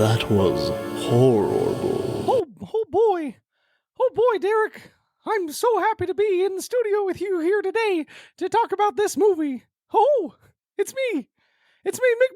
That was horrible. Oh boy, Derek. I'm so happy to be in the studio with you here today to talk about this movie. Oh, it's me. It's me, Mick.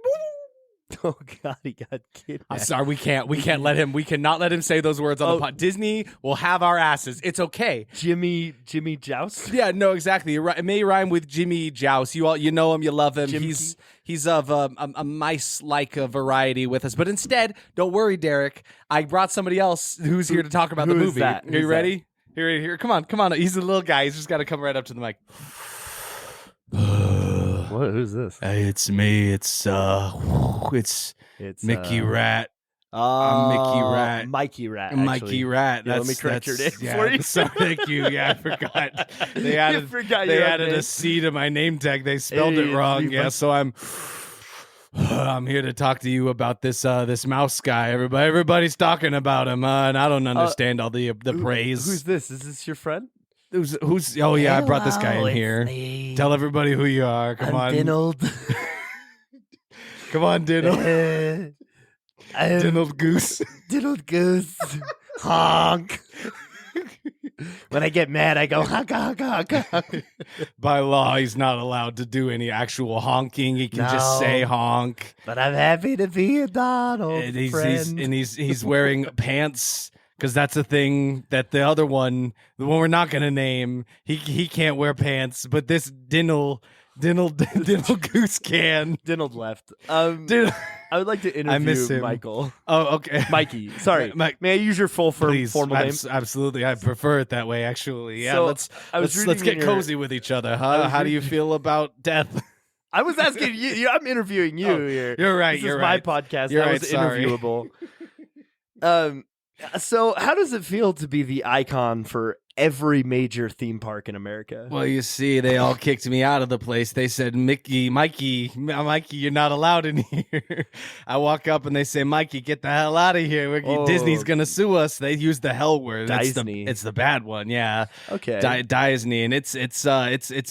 Oh God, he got kidnapped. I'm sorry, we cannot let him say those words on the pod. Disney will have our asses. It's okay. Jimmy Joust? Yeah, no, exactly. It may rhyme with Jimmy Joust. You know him, you love him. He's of a mice-like variety with us. But instead, don't worry, Derek. I brought somebody else who's here to talk about the movie. Are you ready? Here. Come on. He's a little guy. He's just got to come right up to the mic. What? Who's this? It's me. It's Mickey Rat. I'm Mickey Rat. Mikey Rat. Mikey Rat. Let me correct your name yeah, for you. Sorry, thank you. Yeah, I forgot. They added a C to my name tag. They spelled it wrong. Yeah, so I'm here to talk to you about this mouse guy. Everybody's talking about him, and I don't understand all the praise. Who's this? Is this your friend? Who's? Oh yeah, I brought this guy in here. Me. Tell everybody who you are. Come on, Dinold. Come on, Dinold. Dinold Goose. Dinold Goose. Honk. When I get mad, I go honk, honk, honk, honk. By law, he's not allowed to do any actual honking. He can just say honk. But I'm happy to be a Donald friend. He's wearing pants. Because that's a thing that the other one, the one we're not going to name, he can't wear pants. But this Dinold Goose can. Dinold left. I would like to interview Michael. Oh, okay. Mikey. Sorry. May I use your formal name? Absolutely. I prefer it that way, actually. Yeah, so let's get cozy with with each other, huh? How do you feel about death? I was asking you. I'm interviewing you here. You're right. This is my podcast. You're I right, was sorry. interviewable. So how does it feel to be the icon for every major theme park in America? Well, you see, they all kicked me out of the place. They said, Mikey, you're not allowed in here. I walk up and they say, Mikey, get the hell out of here. Disney's going to sue us. They use the hell word. Disney. It's the bad one, yeah. Okay. Disney, and it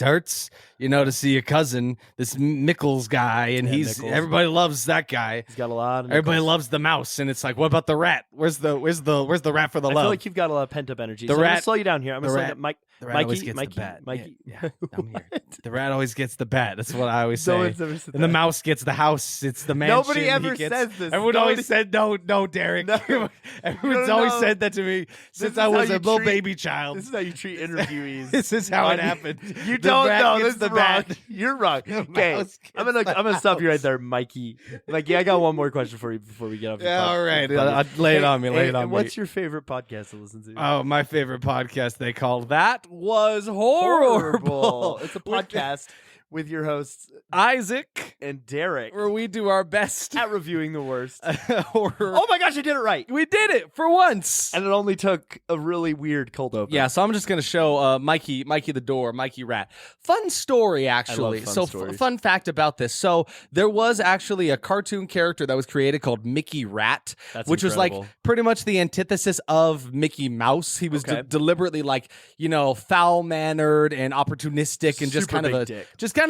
hurts, to see your cousin, this Mickles guy, and everybody loves that guy. He's got a lot of Everybody loves the mouse, and it's like, what about the rat? Where's the rat for the love? I feel like you've got a lot of pent up energy. I'm going to slow you down here. I'm going to slow you down. The rat always gets the bat. Mikey. Yeah, I'm here. The rat always gets the bat. That's what I always say. No one's ever said and that. the mouse gets the house. It's the mansion. Nobody ever says this. Everyone always said, no, Derek. No. Everyone's always said that to me since I was a little baby child. This is how you treat interviewees. This is how it happened. You don't know. This is the wrong. bat. You're wrong. Okay, I'm gonna stop you right there, Mikey. Mikey, I got one more question for you before we get off. Yeah, all right. Lay it on me. Lay it on me. What's your favorite podcast to listen to? Oh, my favorite podcast they called That Was Horrible. It's a podcast with your hosts Isaac and Derek, where we do our best at reviewing the worst horror. Oh my gosh, I did it right. We did it for once, and it only took a really weird cold open. Yeah, so I'm just gonna show Mikey the door, Mikey Rat. Fun story, actually. Fun fact about this. So there was actually a cartoon character that was created called Mickey Rat, which was like pretty much the antithesis of Mickey Mouse. He was deliberately foul mannered and opportunistic and just kind of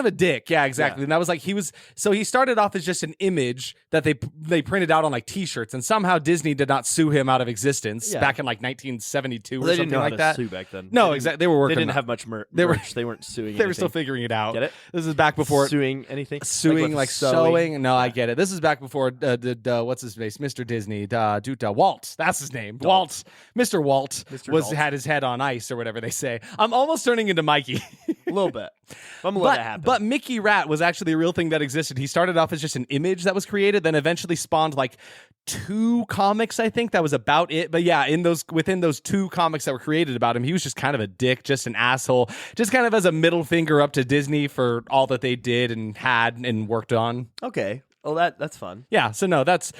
a dick. Yeah, exactly. Yeah. And that was like he started off as just an image that they printed out on like t-shirts, and somehow Disney did not sue him out of existence back in like 1972 or something like that. They didn't know how to sue back then. No, exactly. They were working. They didn't have much merch. They weren't suing. They were still figuring it out. Get it? This is back before suing anything. Suing like sewing. No, I get it. This is back before what's his face? Mr. Disney. Walt. That's his name. Walt. Mr. Walt had his head on ice or whatever they say. I'm almost turning into Mikey. A little bit. I'm gonna let that happen. But Mickey Rat was actually a real thing that existed. He started off as just an image that was created, then eventually spawned like 2 comics, I think. That was about it. But yeah, within those 2 comics that were created about him, he was just kind of a dick, just an asshole, just kind of as a middle finger up to Disney for all that they did and had and worked on. Okay. Well, that's fun. Yeah, so no, that's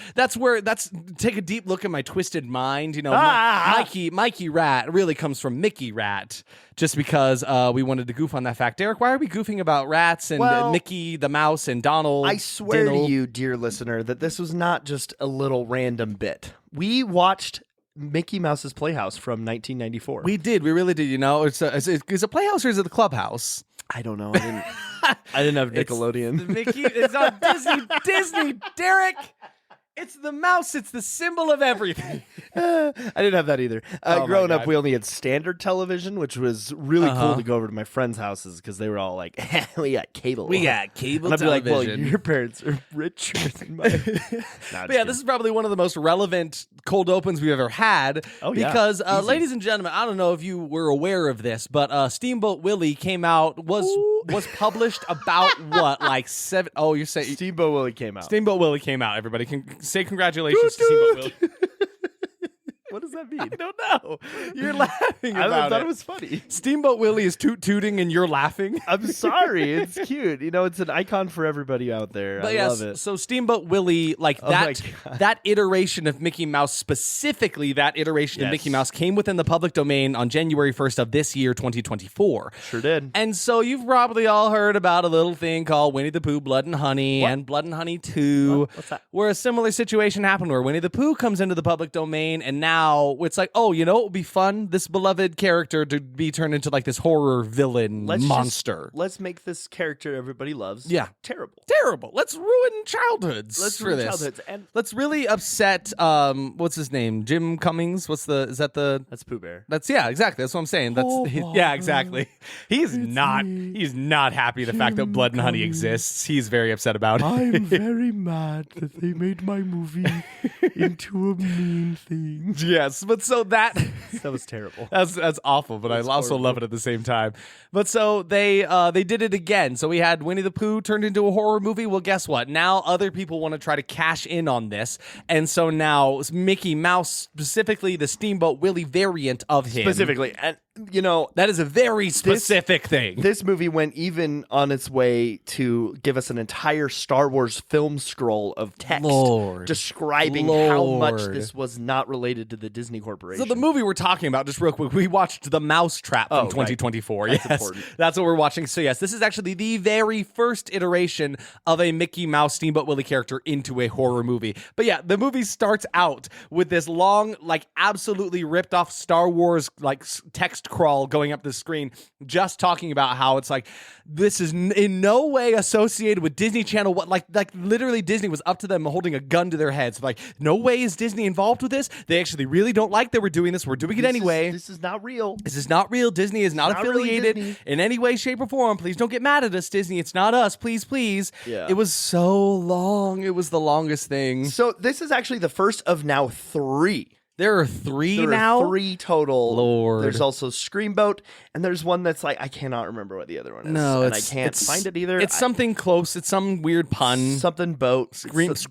take a deep look at my twisted mind. Mikey Rat really comes from Mickey Rat, just because we wanted to goof on that fact. Derek, why are we goofing about rats and Mickey the mouse and Donald? I swear to you, dear listener, that this was not just a little random bit. We watched Mickey Mouse's Playhouse from 1994. We did. We really did. It's a Playhouse or is it the Clubhouse? I don't know. I didn't have Nickelodeon. It's on Disney, Derek. It's the mouse. It's the symbol of everything. I didn't have that either. Oh, growing up, we only had standard television, which was really cool to go over to my friends' houses because they were all like, "We got cable. We got cable and I'd television." be like, "Well, your parents are richer than mine." But yeah, this is probably one of the most relevant cold opens we've ever had. Oh, yeah. Because, ladies and gentlemen, I don't know if you were aware of this, but Steamboat Willie came out, was published about what, like 7? Oh, you're saying Steamboat Willie came out. Steamboat Willie came out. Everybody can say congratulations to Steamboat Willie. What does that mean? I don't know. You're laughing about I thought it was funny. Steamboat Willie is tooting and you're laughing. I'm sorry. It's cute. It's an icon for everybody out there. But I love it. So Steamboat Willie, like that iteration of Mickey Mouse, specifically that iteration of Mickey Mouse, came within the public domain on January 1st of this year, 2024. Sure did. And so you've probably all heard about a little thing called Winnie the Pooh, Blood and Honey, and Blood and Honey 2, What's that? where a similar situation happened where Winnie the Pooh comes into the public domain, and now it's like, oh, it would be fun, this beloved character to be turned into like this horror villain monster. Let's make this character everybody loves. Yeah. Terrible. Let's ruin childhoods. And let's really upset what's his name? Jim Cummings? That's Pooh Bear. That's exactly. That's what I'm saying. Exactly. He's not happy the fact that Blood and Honey exists. He's very upset about it. I'm very mad that they made my movie into a mean thing. Yes, but so that was terrible. That's awful, but I also love it at the same time. But so they did it again. So we had Winnie the Pooh turned into a horror movie. Well, guess what? Now other people want to try to cash in on this, and so now Mickey Mouse, specifically the Steamboat Willie variant of him, specifically, and that is a very specific thing. This movie went even on its way to give us an entire Star Wars film scroll of text describing how much this was not related to the Disney Corporation. So the movie we're talking about, just real quick, we watched The Mousetrap from 2024. Right. That's important. That's what we're watching. So yes, this is actually the very first iteration of a Mickey Mouse Steamboat Willie character into a horror movie. But yeah, the movie starts out with this long, like absolutely ripped off Star Wars like text crawl going up the screen, just talking about how it's like this is in no way associated with Disney Channel. What like literally Disney was up to them holding a gun to their heads. Like, no way is Disney involved with this. They actually really don't like that we're doing this. We're doing it anyway. This is not real. This is not real. Disney is not affiliated really in any way, shape, or form. Please don't get mad at us, Disney. It's not us. Please, please. Yeah. It was so long. It was the longest thing. So this is actually the first of now 3. There are 3 there now? Are 3 total. Lord. There's also Screamboat, and there's one that's like, I cannot remember what the other one is. No, and I can't find it either. It's something close. It's some weird pun. Something boat.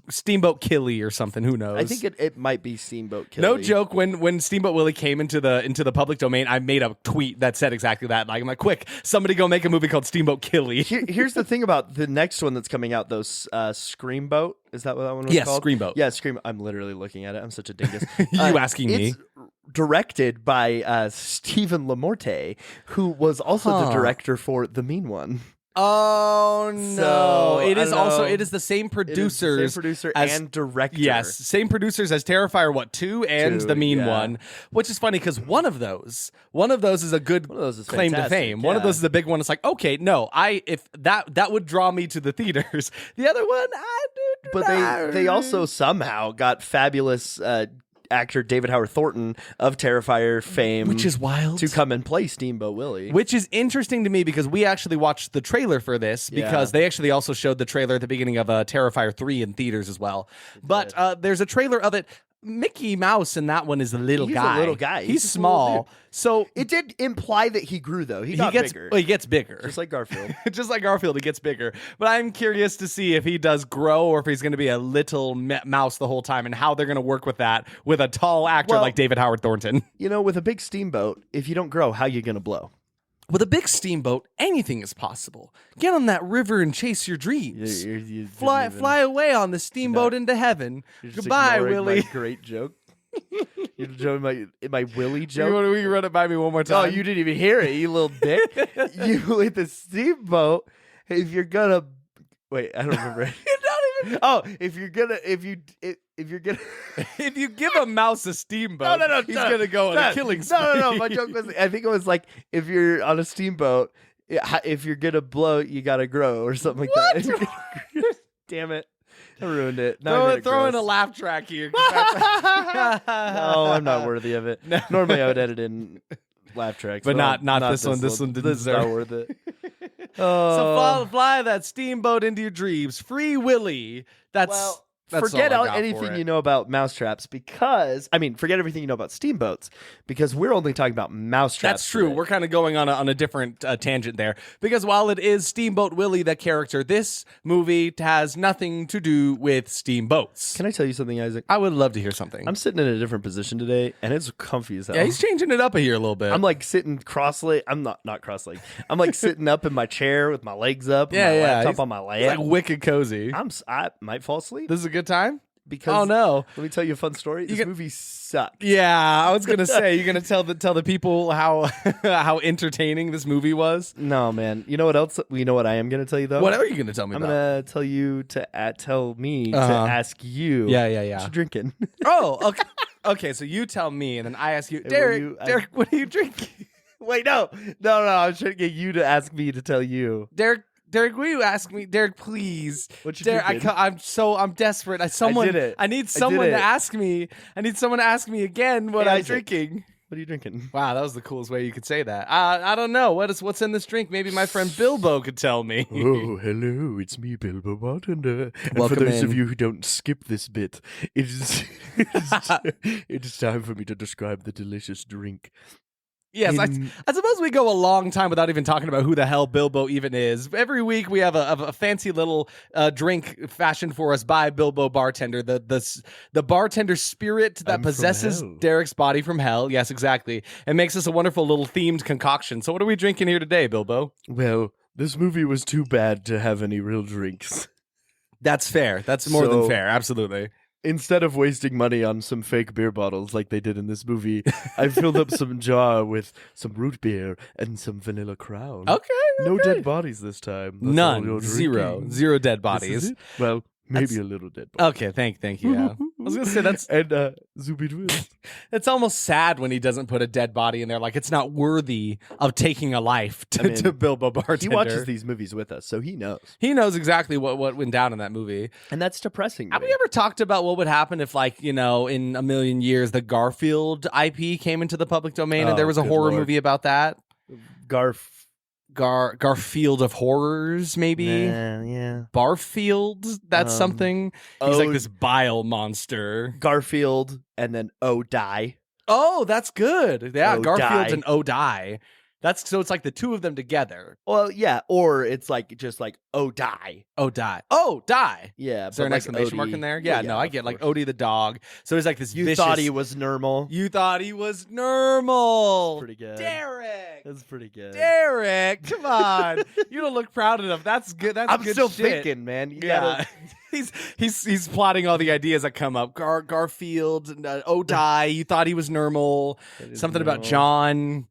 Steamboat Killy or something. Who knows? I think it might be Steamboat Killy. No joke. When Steamboat Willie came into the public domain, I made a tweet that said exactly that. Like, I'm like, quick, somebody go make a movie called Steamboat Killy. Here's the thing about the next one that's coming out, though. Screamboat. Is that what that one was called? Yes, Screamboat. Yeah, Scream. I'm literally looking at it. I'm such a dingus. You asking me? It's directed by Stephen LaMorte, who was also the director for The Mean One. Oh no! So, it is the same producers, same producer and director. Yes, same producers as Terrifier 2 and The Mean One, which is funny because one of those is a good claim to fame. One of those is a big one. It's like, okay, no, if that would draw me to the theaters. The other one, but they also somehow got fabulous actor David Howard Thornton of Terrifier fame, which is wild, to come and play Steamboat Willie. Which is interesting to me because we actually watched the trailer for this because they actually also showed the trailer at the beginning of Terrifier 3 in theaters as well. But there's a trailer of it. Mickey Mouse in that one is a little guy. He's a little guy. He's small. So it did imply that he grew, though. He gets bigger. Well, he gets bigger. Just like Garfield. Just like Garfield, he gets bigger. But I'm curious to see if he does grow or if he's going to be a little mouse the whole time and how they're going to work with that with a tall actor like David Howard Thornton. With a big steamboat, if you don't grow, how are you going to blow? With a big steamboat, anything is possible. Get on that river and chase your dreams. You fly away on the steamboat into heaven. Goodbye, Willie. My great joke. You're showing my Willie joke. Will you run it by me one more time? Oh, you didn't even hear it, you little dick. You with the steamboat. If you're gonna wait, I don't remember. You're not even. Oh, if you give a mouse a steamboat, no, he's gonna go on a killing spree. No. My joke was, I think it was like, if you're on a steamboat, if you're gonna blow, you gotta grow or something like that. Damn it. I ruined it. Throw in a laugh track here. No, I'm not worthy of it. No. Normally, I would edit in laugh tracks, but not this one. This one didn't deserve. Not worth it. So fly that steamboat into your dreams. Free Willy. That's forget anything you know about mousetraps forget everything you know about steamboats because we're only talking about mousetraps. That's true. Today. We're kind of going on a different tangent there because while it is Steamboat Willie, the character, this movie has nothing to do with steamboats. Can I tell you something, Isaac? I would love to hear something. I'm sitting in a different position today and it's comfy as hell. Yeah, he's changing it up here a little bit. I'm like sitting cross-legged. I'm not cross-legged. I'm like sitting up in my chair with my legs up and my laptop on my lap. He's like wicked cozy. I might fall asleep. This is a good time? Because oh no! Let me tell you a fun story. This movie sucked. Yeah, I was gonna say you're gonna tell the people how how entertaining this movie was. No, man. You know what else? You know what I am gonna tell you though. What are you gonna tell me? I'm gonna tell you to tell me to ask you. Yeah. What you drinking? Oh, okay. Okay, so you tell me, and then I ask you, Derek. Derek, what are you drinking? Wait, no. I was trying to get you to ask me to tell you, Derek, will you ask me, Derek? Please, what you Derek. I'm desperate. I need someone to ask me. I need someone to ask me again what I'm drinking. What are you drinking? Wow, that was the coolest way you could say that. I don't know what's in this drink. Maybe my friend Bilbo could tell me. Oh, hello, it's me, Bilbo Bartender. And welcome for those in. of you who don't skip this bit, it is time for me to describe the delicious drink. Yes, I suppose we go a long time without even talking about who the hell Bilbo even is. Every week we have a fancy little drink fashioned for us by Bilbo Bartender, the bartender spirit that possesses Derek's body from hell. Yes, exactly. And makes us a wonderful little themed concoction. So what are we drinking here today, Bilbo? Well, this movie was too bad to have any real drinks. That's fair. That's more than fair. Absolutely. Instead of wasting money on some fake beer bottles like they did in this movie, I filled up some jar with some root beer and some vanilla Crown. Okay. No dead bodies this time. That's none. Zero dead bodies. Well, maybe a little dead body. Okay, thank you. Yeah. I was gonna say that's and Zuby Twist. It's almost sad when he doesn't put a dead body in there. Like it's not worthy of taking a life to Bilbo Bartender. He watches these movies with us, so he knows. He knows exactly what went down in that movie, and that's depressing. Have you ever talked about what would happen if, like, in a million years, the Garfield IP came into the public domain and there was a horror movie about that? Garfield of Horrors, maybe? Yeah. Barfield? That's something. He's like this bile monster. Garfield and then die. Oh, that's good. Yeah, Garfield and die. So it's like the two of them together. Well, yeah, or it's like just like die. Die. Yeah. Is there an exclamation mark in there? Yeah, no, I get like Odie the dog. So he's like this vicious... thought he was normal. You thought he was normal. Pretty good. Derek. That's pretty good. Derek, come on. You don't look proud enough. That's good. That's I'm good still shit. thinking, man. He's plotting all the ideas that come up. Garfield, die. You thought he was normal. Something about John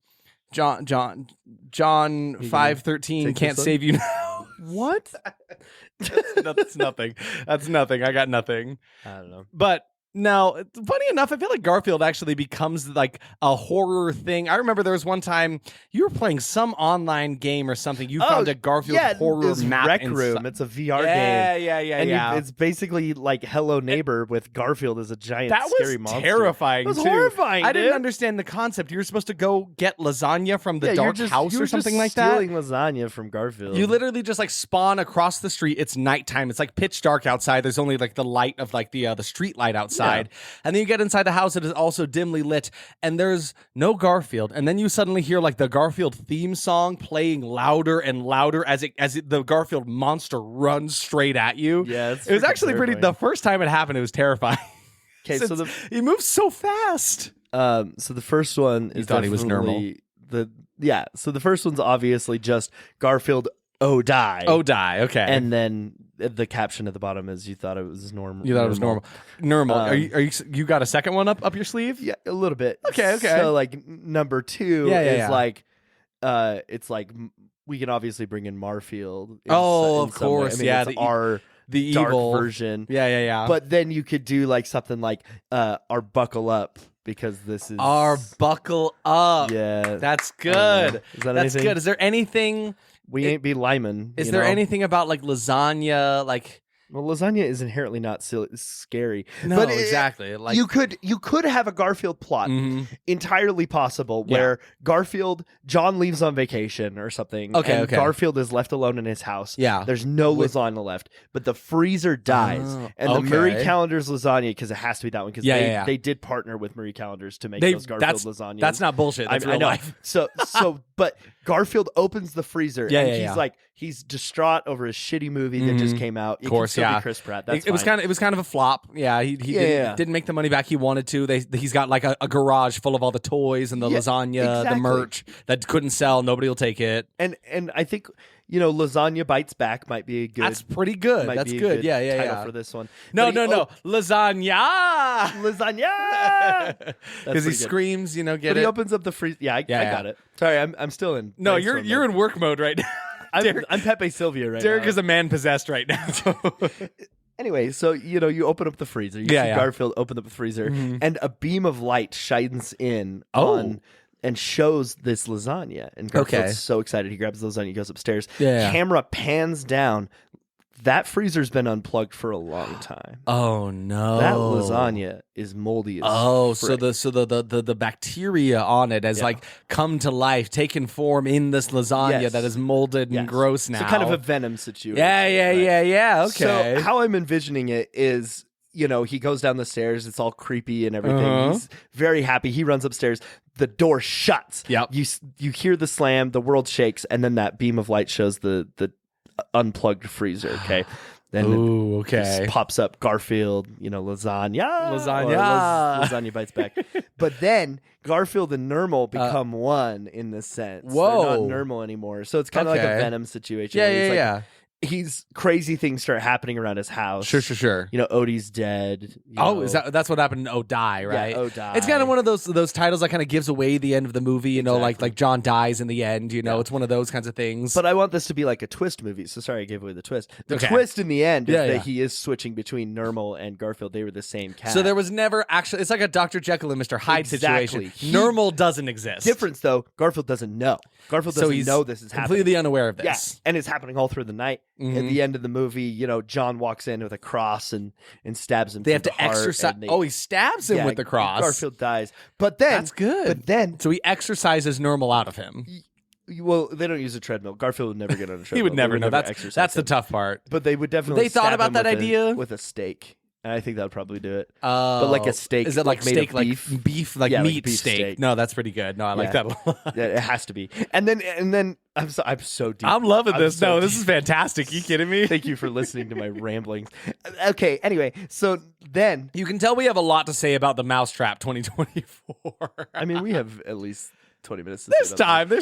5:13 can't save you now. What? That's nothing. That's nothing. I got nothing. I don't know. But now, funny enough, I feel like Garfield actually becomes like a horror thing. I remember there was one time you were playing some online game or something. You found a Garfield horror map. Rec Room. It's a VR game. Yeah. It's basically like Hello Neighbor with Garfield as a giant scary monster. Terrifying. It was too. horrifying. I didn't understand the concept. You were supposed to go get lasagna from the dark house or something like that. Stealing lasagna from Garfield. You literally just like spawn across the street. It's nighttime. It's like pitch dark outside. There's only like the light of like the street light outside. And then you get inside the house. It is also dimly lit, and there's no Garfield. And then you suddenly hear like the Garfield theme song playing louder and louder as the Garfield monster runs straight at you. Yeah, it was actually pretty. The first time it happened, it was terrifying. Okay, so he moves so fast. So the first one is thought he was normal. So the first one's obviously just Garfield. Die. Okay. And then the caption at the bottom is you thought it was normal. You thought it was normal. Are you got a second one up your sleeve? Yeah, a little bit. Okay. So like number 2 is like it's like we can obviously bring in Marfield. Of course. I mean, it's the dark evil version. Yeah. But then you could do like something like our Buckle Up. Because this is our Buckle Up. Yeah. That's good. That's good. Is there anything we ain't be Lyman? Is there anything about like lasagna, like Well, lasagna is inherently not scary. No, but exactly. Like you could have a Garfield plot, entirely possible, where John leaves on vacation or something, and Garfield is left alone in his house. Yeah, there's no lasagna left, but the freezer dies, and the Marie Callender's lasagna, because it has to be that one, because they did partner with Marie Callender's to make those Garfield lasagnas. That's not bullshit. That's real life. So, but Garfield opens the freezer, and he's distraught over his shitty movie that just came out. Of course. Be Chris Pratt. It was kind of a flop. Yeah, he didn't make the money back he wanted to. He's got like a garage full of all the toys and the lasagna, the merch that couldn't sell. Nobody will take it. And I think Lasagna Bites Back might be a good. That's pretty good. That's good. Title for this one. No, lasagna. Lasagna. Because he screams. Get it. But he opens up the freezer. Yeah, I got it. Sorry, I'm still in. No, you're in work mode right now. I'm Pepe Sylvia right Derek now. is a man possessed right now. Anyway, so you open up the freezer. You see Garfield open up the freezer, and a beam of light shines in on and shows this lasagna. And Garfield's so excited, he grabs the lasagna, he goes upstairs. Camera pans down. That freezer's been unplugged for a long time. Oh no! That lasagna is moldy as frick. so the bacteria on it has like come to life, taken form in this lasagna that is molded and gross now. It's kind of a venom situation. Yeah. Okay. So how I'm envisioning it is, he goes down the stairs. It's all creepy and everything. He's very happy. He runs upstairs. The door shuts. Yep. You hear the slam. The world shakes, and then that beam of light shows the unplugged freezer. Okay. Then it pops up Garfield, lasagna. Lasagna Bites Back. But then Garfield and Nermal become one in this sense. Whoa. They're not Nermal anymore. So it's kind of like a Venom situation. Yeah. Crazy things start happening around his house. Sure. Odie's dead. That's what happened in Oh Die, right? Yeah, Oh Die. It's kind of one of those titles that kind of gives away the end of the movie, like John dies in the end, It's one of those kinds of things. But I want this to be like a twist movie, so sorry I gave away the twist. The twist in the end is that he is switching between Nermal and Garfield. They were the same cat. So there was never actually, it's like a Dr. Jekyll and Mr. Hyde situation. Nermal doesn't exist. Difference though, Garfield doesn't know. Garfield doesn't know this is happening. Completely unaware of this. Yeah, and it's happening all through the night. At the end of the movie, John walks in with a cross and stabs him. They have to exercise. He stabs him with the cross. Garfield dies. But then that's good. But then so he exercises Nermal out of him. Well, they don't use a treadmill. Garfield would never get on a treadmill. He would never know. That's the tough part. But they would definitely. They thought about that idea with a steak. And I think that would probably do it. But like a steak. Is it like made steak, of beef? like beef, like meat like beef steak? No, that's pretty good. No, I like that a lot. Yeah, it has to be. And then I'm so deep. I'm loving this. This is fantastic. You kidding me? Thank you for listening to my ramblings. Okay, anyway, so then you can tell we have a lot to say about the Mousetrap 2024. I mean, we have at least 20 minutes. There's time.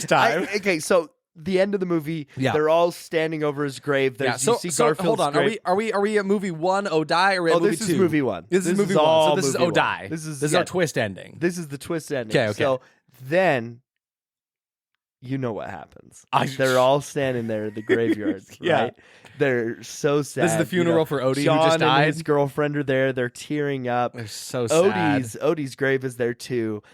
Okay, so the end of the movie, they're all standing over his grave. You see Garfield's hold on. grave. Are we at movie 1, Oh Die, or are we at movie 2? This is movie 1. This is movie 1. So this is Oh Die. This is our twist ending. This is the twist ending. Okay. So then you know what happens. They're all standing there at the graveyard, right? They're so sad. This is the funeral for Odie, John who just died. And his girlfriend are there. They're tearing up. They're so sad. Odie's grave is there too.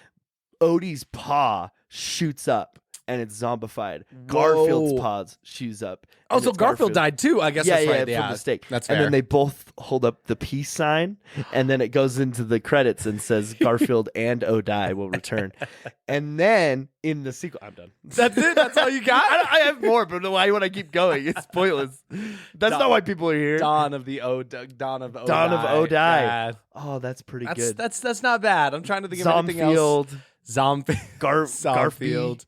Odie's paw shoots up. And it's zombified. Garfield's paws shoots up. Oh, so Garfield died too. I guess that's right. From the stake. That's fair. And then they both hold up the peace sign, and then it goes into the credits and says Garfield and Odie will return. And then in the sequel, I'm done. That's it. That's all you got. I have more, but why would I keep going? It's pointless. That's not why people are here. Dawn of Odie. Yeah. Oh, that's pretty good. That's not bad. I'm trying to think of anything else. Garfield.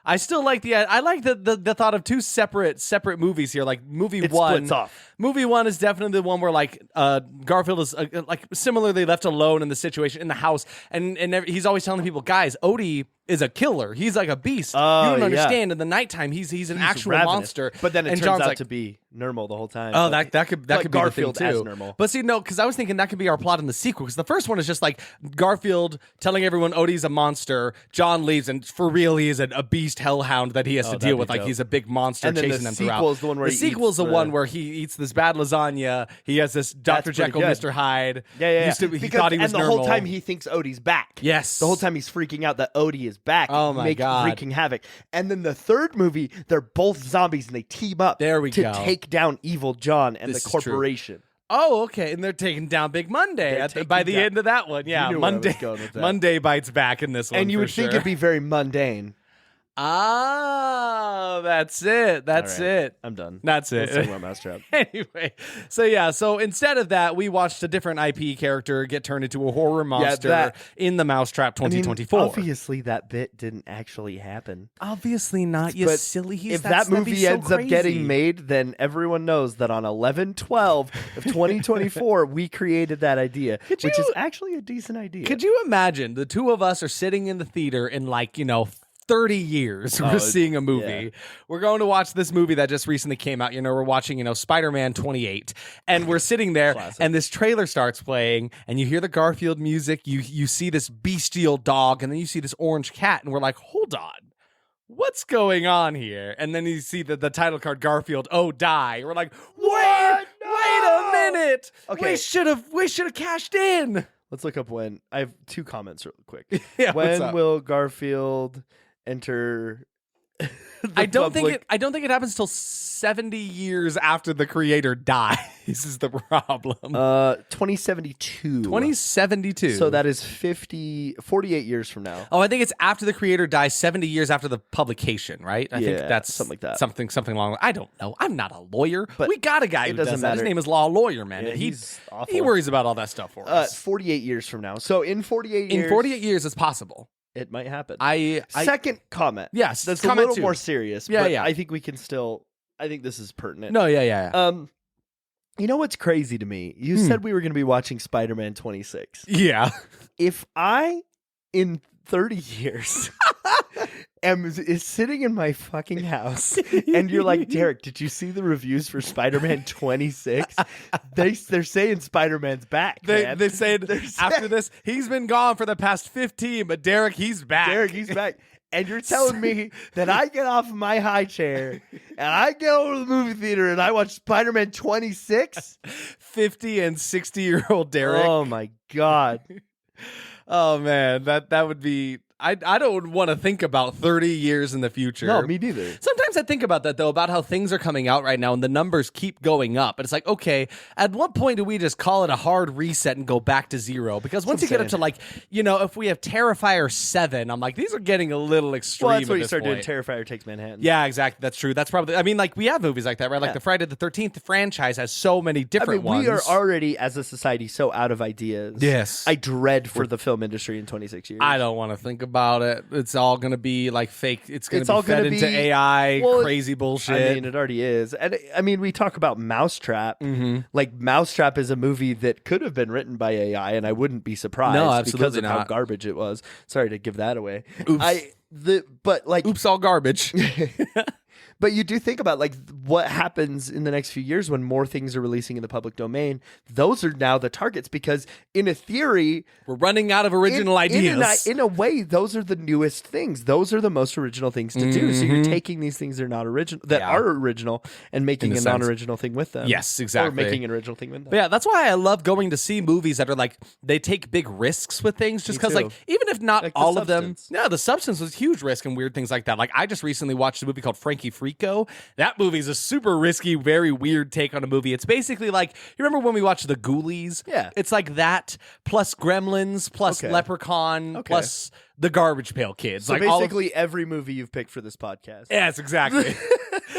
I still like the thought of two separate movies here. Like movie one splits off. Movie 1 is definitely the one where like Garfield is like similarly left alone in the situation in the house, and he's always telling people, guys, Odie is a killer. He's like a beast. You don't understand. In the nighttime, he's an actual ravenous monster. But then it turns out to be Nermal the whole time. Oh, that could be Garfield the thing too. as Nermal. But see, no, because I was thinking that could be our plot in the sequel. Because the first one is just like Garfield telling everyone Odie's a monster. John leaves, and for real, he is a beast hellhound that he has to deal with. Like he's a big monster chasing them throughout. The sequel's the one where he eats this bad lasagna. He has this Dr. Jekyll, Mr. Hyde. Yeah. He thought he was and the whole time he thinks Odie's back. Yes. The whole time he's freaking out that Odie is is back. Oh my God. Wreaking havoc. And then the third movie, they're both zombies and they team up to take down Evil John and the corporation. Oh, okay. And they're taking down Big Monday by the end of that one. Yeah, Monday bites back in this one. And you would think it'd be very mundane. Ah, that's it. That's it. I'm done. That's it. Let's talk about Mousetrap. Anyway, so instead of that, we watched a different IP character get turned into a horror monster in the Mousetrap 2024. Obviously, that bit didn't actually happen. Obviously not, you silly. If that movie ends up getting made, then everyone knows that on 11/12 of 2024, we created that idea, which is actually a decent idea. Could you imagine the two of us are sitting in the theater in 30 years we're seeing a movie. Yeah. We're going to watch this movie that just recently came out. We're watching, Spider-Man 28. And we're sitting there and this trailer starts playing and you hear the Garfield music. You see this bestial dog and then you see this orange cat and we're like, hold on. What's going on here? And then you see the title card, Garfield, oh, die. We're like, wait a minute. Okay. We should have cashed in. Let's look up when. I have 2 comments real quick. When will Garfield enter I don't think it happens till 70 years after the creator dies is the problem. 2072. 2072. So that is 48 years from now. Oh, I think it's after the creator dies, 70 years after the publication, right? I think that's something like that. Something along. I don't know. I'm not a lawyer. But we got a guy who does that. His name is Law Lawyer, man. Yeah, he's awful. He worries about all that stuff for us. 48 years from now. So in 48 years. In 48 years, it's possible. It might happen. Second comment. Yes, that's a little more serious. But I think we can still. I think this is pertinent. No, yeah. You know what's crazy to me? You said we were going to be watching Spider-Man 26. Yeah. If I, in 30 years, is sitting in my fucking house, and you're like, Derek, did you see the reviews for Spider-Man 26? They're saying Spider-Man's back. They said after this, he's been gone for the past 15, but Derek, he's back. And you're telling me that I get off of my high chair and I get over to the movie theater and I watch Spider-Man 26? 50 and 60-year-old Derek. Oh, my God. Oh, man. That would be... I don't want to think about 30 years in the future. No, me neither. Sometimes I think about that, though, about how things are coming out right now and the numbers keep going up. And it's like, okay, at what point do we just call it a hard reset and go back to zero? Because once you get up to if we have Terrifier 7, I'm like, these are getting a little extreme. Well, that's when you start doing Terrifier Takes Manhattan. Yeah, exactly. That's true. That's probably, we have movies like that, right? Like the Friday the 13th franchise has so many different ones. We are already, as a society, so out of ideas. Yes. I dread for the film industry in 26 years. I don't want to think about it. It's all going to be fake. It's going to be fed into AI, crazy bullshit. I mean, it already is. And we talk about Mousetrap. Mm-hmm. Like, Mousetrap is a movie that could have been written by AI, and I wouldn't be surprised because of how garbage it was. Sorry to give that away. Oops. Oops, all garbage. But you do think about what happens in the next few years when more things are releasing in the public domain. Those are now the targets because in a theory, we're running out of original ideas. In a way, those are the newest things. Those are the most original things to do. So you're taking these things that are original and making a non-original thing with them. Yes, exactly. Or making an original thing with them. But yeah, that's why I love going to see movies that are they take big risks with things just because even if not all of them. No, the substance was huge risk and weird things like that. I just recently watched a movie called Frankie Frico. That movie's a super risky, very weird take on a movie. It's basically you remember when we watched The Ghoulies? Yeah. It's like that, plus Gremlins, plus Leprechaun, plus The Garbage Pail Kids. So basically every movie you've picked for this podcast. Yes, exactly.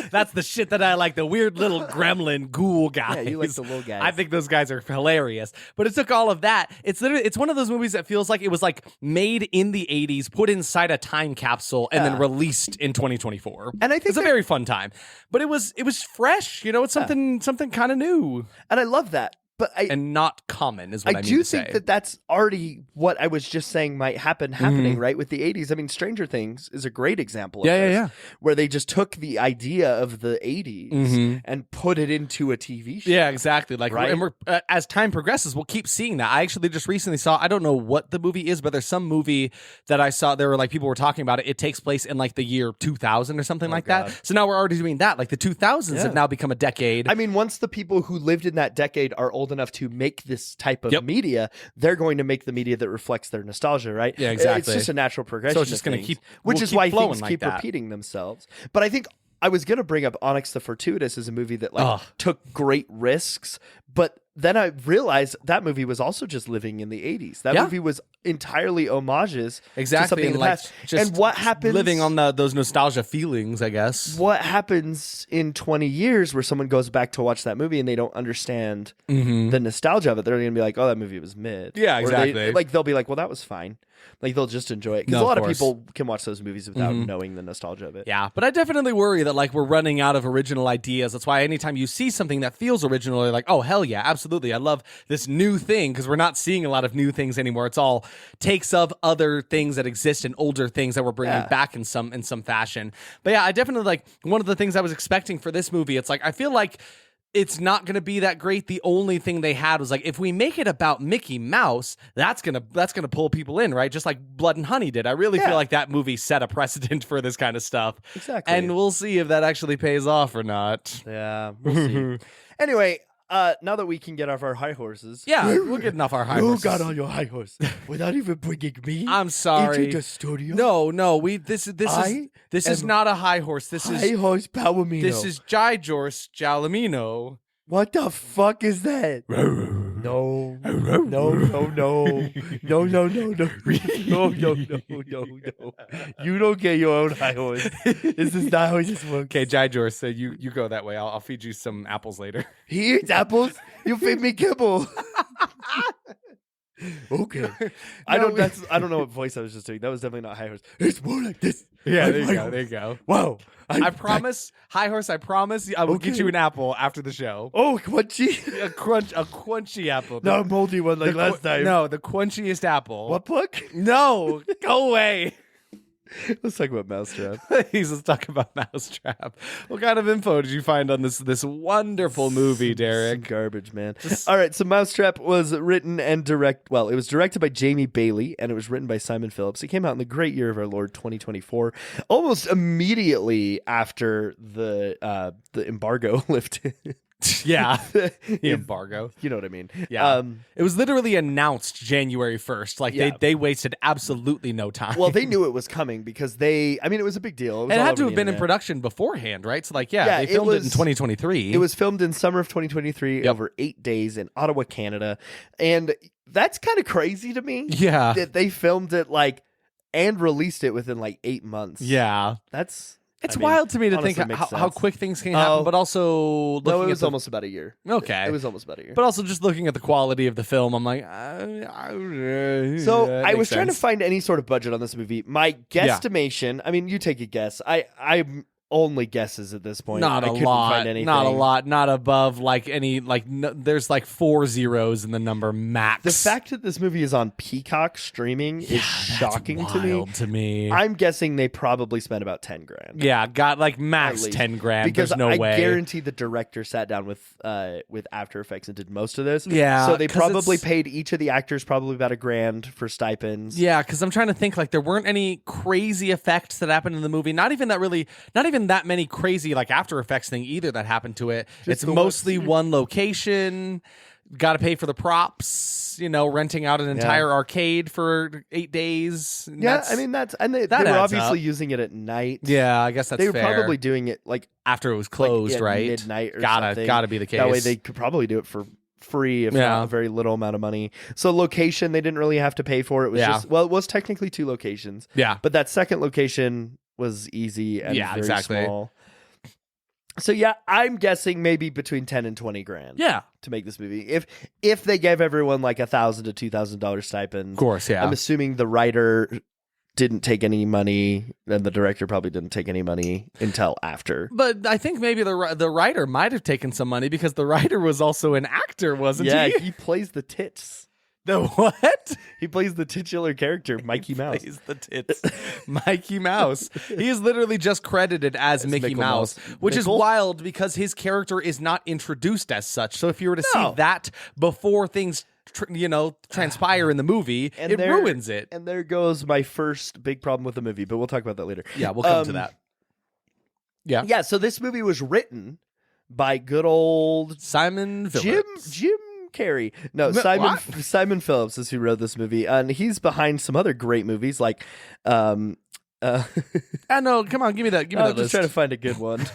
That's the shit that I like, the weird little gremlin ghoul guys. Yeah, you like the little guys. I think those guys are hilarious. But it took all of that. It's one of those movies that feels like it was made in the 80s, put inside a time capsule, and then released in 2024. And I think it's a very fun time. But it was fresh, it's something kind of new. And I love that. And not common is what I mean to say. I do think that that's already what I was just saying might happening, right, with the 80s. I mean, Stranger Things is a great example of this, where they just took the idea of the 80s and put it into a TV show. Yeah, exactly. Right? And as time progresses, we'll keep seeing that. I actually just recently saw, I don't know what the movie is, but there's some movie that I saw, there were people were talking about it. It takes place in the year 2000 or something that. So now we're already doing that. The 2000s have now become a decade. I mean, once the people who lived in that decade are old old enough to make this type of media, they're going to make the media that reflects their nostalgia, right? Yeah, exactly. It's just a natural progression. So it's just going to keep, which is why things like keep repeating themselves. But I think I was going to bring up Onyx the Fortuitous as a movie that took great risks, but then I realized that movie was also just living in the 80s. That movie was entirely homages to something in the past. And what happens... living on those nostalgia feelings, I guess. What happens in 20 years where someone goes back to watch that movie and they don't understand the nostalgia of it? They're going to be like, oh, that movie was mid. Yeah, exactly. They'll be like, well, that was fine. Like, they'll just enjoy it. Because a lot of people can watch those movies without knowing the nostalgia of it. Yeah, but I definitely worry that, like, we're running out of original ideas. That's why anytime you see something that feels original, you're like, oh, hell yeah, absolutely. I love this new thing, because we're not seeing a lot of new things anymore. It's all takes of other things that exist and older things that we're bringing back in some fashion. But yeah, I definitely, like, one of the things I was expecting for this movie, it's like, I feel like it's not going to be that great. The only thing they had was like, if we make it about Mickey Mouse, that's gonna pull people in, right? Just like Blood and Honey did. I really feel like that movie set a precedent for this kind of stuff. Exactly. And we'll see if that actually pays off or not. Yeah, we'll see. Anyway, now that we can get off our high horses. Yeah, we're getting off our high horses. You got on your high horse without even bringing me I'm sorry. into the studio? No, this is not a high horse. This is high horse Palomino. This is Jijorce Jalamino. What the fuck is that? No. You don't get your own high horse. This is not how this works. Okay, Jijorce, so you go that way. I'll feed you some apples later. He eats apples? You feed me kibble. Okay. I don't know what voice I was just doing. That was definitely not high horse. It's more like this. Yeah, there you go. Wow. I promise, high horse, I promise I will get you an apple after the show. Oh, crunchy. A crunchy apple. Not a moldy one like last time. No, the crunchiest apple. What book? No, go away. Let's talk about Mousetrap. Let's talk about Mousetrap. What kind of info did you find on this wonderful movie, Derek? Some garbage, man. All right, so Mousetrap was written and it was directed by Jamie Bailey, and it was written by Simon Phillips. It came out in the great year of our Lord 2024, almost immediately after the embargo lifted. Yeah, the embargo. You know what I mean? Yeah. It was literally announced January 1st. Like they wasted absolutely no time. Well, they knew it was coming because it was a big deal. It had to have been in production beforehand, right? So they filmed it in 2023. It was filmed in summer of 2023 over 8 days in Ottawa, Canada. And that's kind of crazy to me. Yeah. That they filmed it and released it within 8 months. Yeah. It's wild to me to think how quick things can happen, but also it was almost about a year. Okay. It was almost about a year. But also just looking at the quality of the film, I'm like... So I was trying to find any sort of budget on this movie. My guesstimation, I mean, you take a guess. I'm only guesses at this point. Not a lot. Not above there's 4 zeros in the number max. The fact that this movie is on Peacock streaming is shocking to me. I'm guessing they probably spent about 10 grand. Yeah, got max 10 grand. Because there's no way. I guarantee the director sat down with After Effects and did most of this. Yeah. So they probably paid each of the actors probably about $1,000 for stipends. Yeah, because I'm trying to think there weren't any crazy effects that happened in the movie. Not even that many crazy After Effects thing either that happened to it. It's mostly one location. Got to pay for the props. Renting out an entire arcade for 8 days. Yeah, I mean they were obviously using it at night. Yeah, I guess that's fair. They were probably doing it after it was closed, right? Midnight or something. Gotta be the case. That way they could probably do it for free, if not a very little amount of money. So location, they didn't really have to pay for. It was just it was technically 2 locations. Yeah, but that second location was easy and very small. So I'm guessing maybe between 10 and 20 grand. Yeah, to make this movie. If they gave everyone $1,000 to $2,000 stipend, of course. Yeah, I'm assuming the writer didn't take any money, and the director probably didn't take any money until after. But I think maybe the writer might have taken some money because the writer was also an actor, wasn't he? Yeah, he plays the tits. The what? He plays the titular character, Mikey Mouse. Plays the tits. Mikey Mouse. He is literally just credited as Mickey Mouse, which is wild because his character is not introduced as such. So if you were to see that before things transpire in the movie, it ruins it. And there goes my first big problem with the movie, but we'll talk about that later. Yeah, we'll come to that. Yeah. Yeah, so this movie was written by good old Simon Phillips. Jim Jim Carrey. No, Simon Phillips is who wrote this movie, and he's behind some other great movies like. I know. Come on, give me that. I'm just trying to find a good one.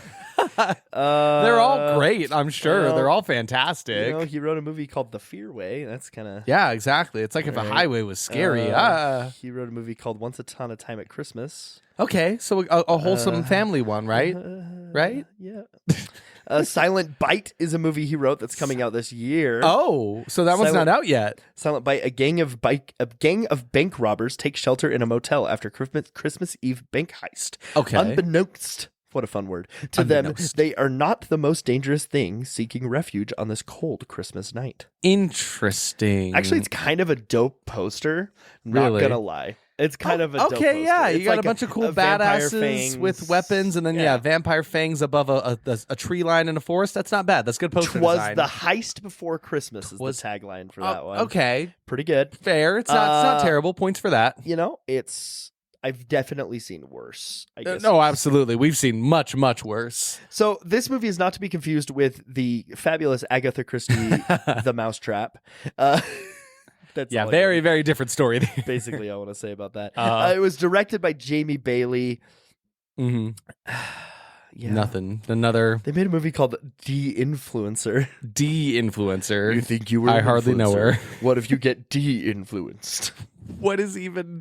They're all great, I'm sure. They're all fantastic. You know, he wrote a movie called The Fearway. That's kind of... Yeah, exactly. It's like if a highway was scary. He wrote a movie called Once Upon a Time at Christmas. Okay, so a wholesome family one, right? Right? Yeah. Silent Bite is a movie he wrote that's coming out this year. Oh, so that one's not out yet. Silent Bite: a gang of bank robbers take shelter in a motel after Christmas Eve bank heist. Okay. Unbeknownst, what a fun word, to them, they are not the most dangerous thing seeking refuge on this cold Christmas night. Interesting. Actually, it's kind of a dope poster. Not gonna lie. It's kind of a dope poster. Yeah. You got like a bunch of cool badasses with weapons, and then vampire fangs above a tree line in a forest. That's not bad. That's good poster design. The heist before Christmas is the tagline for that one. Okay, pretty good. Fair. It's not terrible. Points for that. You know, I've definitely seen worse. I guess. No, absolutely. We've seen much, much worse. So this movie is not to be confused with the fabulous Agatha Christie, The Mousetrap. That's very, very different story. Basically, I want to say about that. It was directed by Jamie Bailey. Mm-hmm. Yeah. Nothing. Another. They made a movie called De-Influencer. De-Influencer. You think you were? I hardly know her. What if you get de-influenced? What's the you get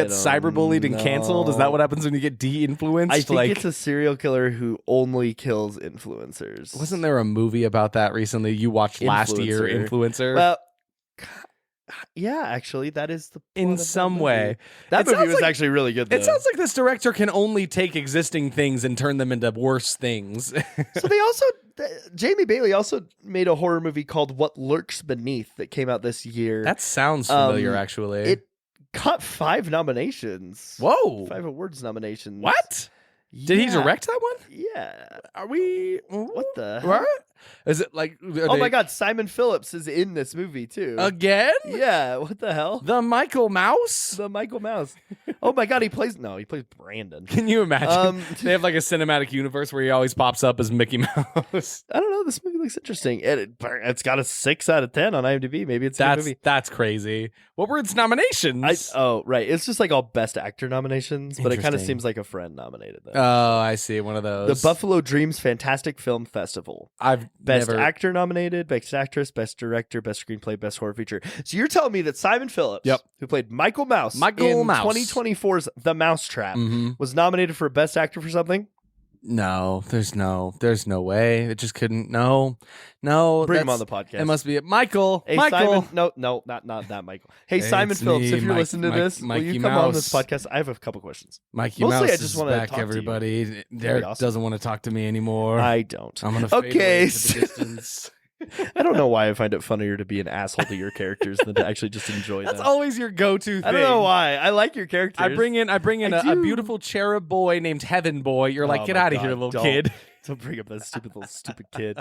cyberbullied and canceled? Is that what happens when you get de-influenced? I think it's a serial killer who only kills influencers. Wasn't there a movie about that recently you watched last year, Influencer? Well, yeah, actually, that is the in some way. That movie was actually really good, though. It sounds like this director can only take existing things and turn them into worse things. So they also... Jamie Bailey also made a horror movie called What Lurks Beneath that came out this year. That sounds familiar, actually. It got 5 nominations. Whoa. 5 awards nominations. What? Did he direct that one? Yeah. Are we... What the... What? Is it like... Oh my God, Simon Phillips is in this movie too. Again? Yeah, what the hell? The Michael Mouse? The Michael Mouse. Oh my God, he plays Brandon. Can you imagine? They have like a cinematic universe where he always pops up as Mickey Mouse. I don't know, this movie looks interesting. It's got a 6 out of 10 on IMDb. Maybe it's a good movie. That's crazy. What were its nominations? Right. It's just like all Best Actor nominations, but it kind of seems like a friend nominated them. Oh, I see. One of those. The Buffalo Dreams Fantastic Film Festival. Best Actor nominated, Best Actress, Best Director, Best Screenplay, Best Horror Feature. So you're telling me that Simon Phillips, who played Michael Mouse in 2024's The Mousetrap, was nominated for Best Actor for something? No, there's no way. It just couldn't. No. Bring him on the podcast. It must be it. Michael. Hey, Michael. Simon, no, not that Michael. Hey, Simon Phillips, if you're listening to this, will you come on this podcast? I have a couple questions. Mikey Mouse I just want to back, everybody. Derek doesn't want to talk to me anymore. I don't. I'm going to fade away into the distance. I don't know why I find it funnier to be an asshole to your characters than to actually just enjoy That's always your go-to thing. I don't know why. I like your characters. I bring in a beautiful cherub boy named Heaven Boy. You're like, get out of here, little kid. Don't bring up that stupid kid.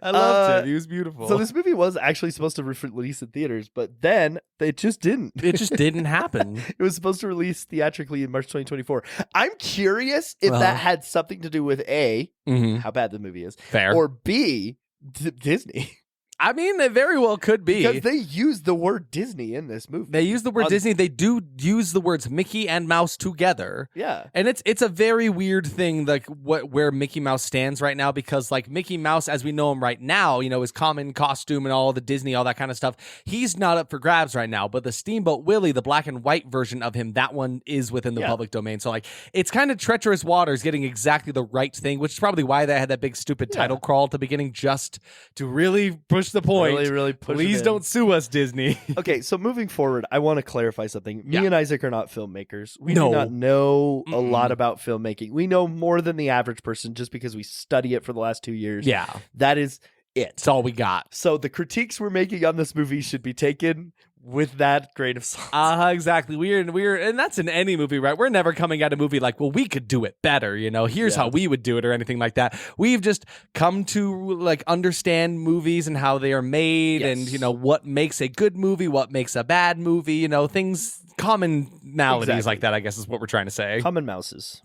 I loved him. He was beautiful. So this movie was actually supposed to release in theaters, but then it just didn't. It just didn't happen. It was supposed to release theatrically in March 2024. I'm curious if that had something to do with A, how bad the movie is, fair, or B, Disney. I mean, it very well could be. Because they use the word Disney in this movie. They use the word Disney. They do use the words Mickey and Mouse together. Yeah. And it's a very weird thing, like where Mickey Mouse stands right now, because like Mickey Mouse, as we know him right now, his common costume and all the Disney, all that kind of stuff, he's not up for grabs right now. But the Steamboat Willie, the black and white version of him, that one is within the public domain. So like it's kind of treacherous waters getting exactly the right thing, which is probably why they had that big stupid title crawl at the beginning, just to really push the point. Really push Please don't sue us, Disney. Okay, so moving forward, I want to clarify something. Me and Isaac are not filmmakers. We do not know a lot about filmmaking. We know more than the average person just because we study it for the last 2 years. Yeah. That is it. It's all we got. So the critiques we're making on this movie should be taken with that grain of salt. Exactly. We're and that's in any movie, right? We're never coming at a movie like, well, we could do it better, here's how we would do it or anything like that. We've just come to like understand movies and how they are made and what makes a good movie, what makes a bad movie, things, commonalities like that, I guess is what we're trying to say. Common mouses.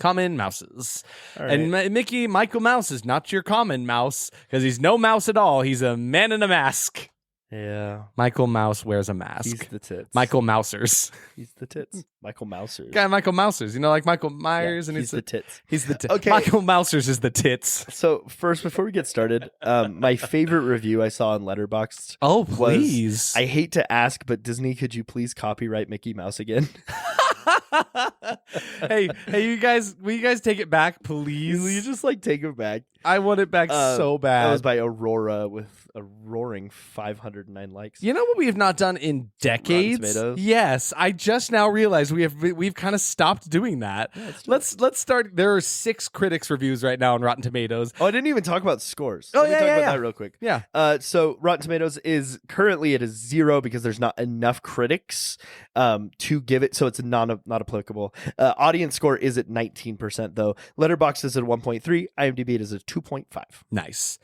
All right. And Michael Mouse is not your common mouse because he's no mouse at all. He's a man in a mask. Yeah. Michael Mouse wears a mask. He's the tits. Michael Mousers. He's the tits. Michael Mousers. Guy Michael Mousers. Like Michael Myers. And he's the tits. He's the tits. Okay. Michael Mousers is the tits. So first, before we get started, my favorite review I saw on Letterboxd. Oh, please. I hate to ask, but Disney, could you please copyright Mickey Mouse again? hey, you guys, will you guys take it back, please? Will you just take it back? I want it back so bad. That was by Aurora with a roaring 509 likes. You know what we have not done in decades? Rotten Tomatoes? Yes, I just now realized we've kind of stopped doing that. Yeah, let's start. There are 6 critics reviews right now on Rotten Tomatoes. Oh, I didn't even talk about scores. Oh, Let me talk about yeah. that real quick. Yeah. So Rotten Tomatoes is currently at a 0 because there's not enough critics to give it, so it's not applicable. Audience score is at 19% though. Letterboxd is at 1.3. IMDb is at 2.5. Nice.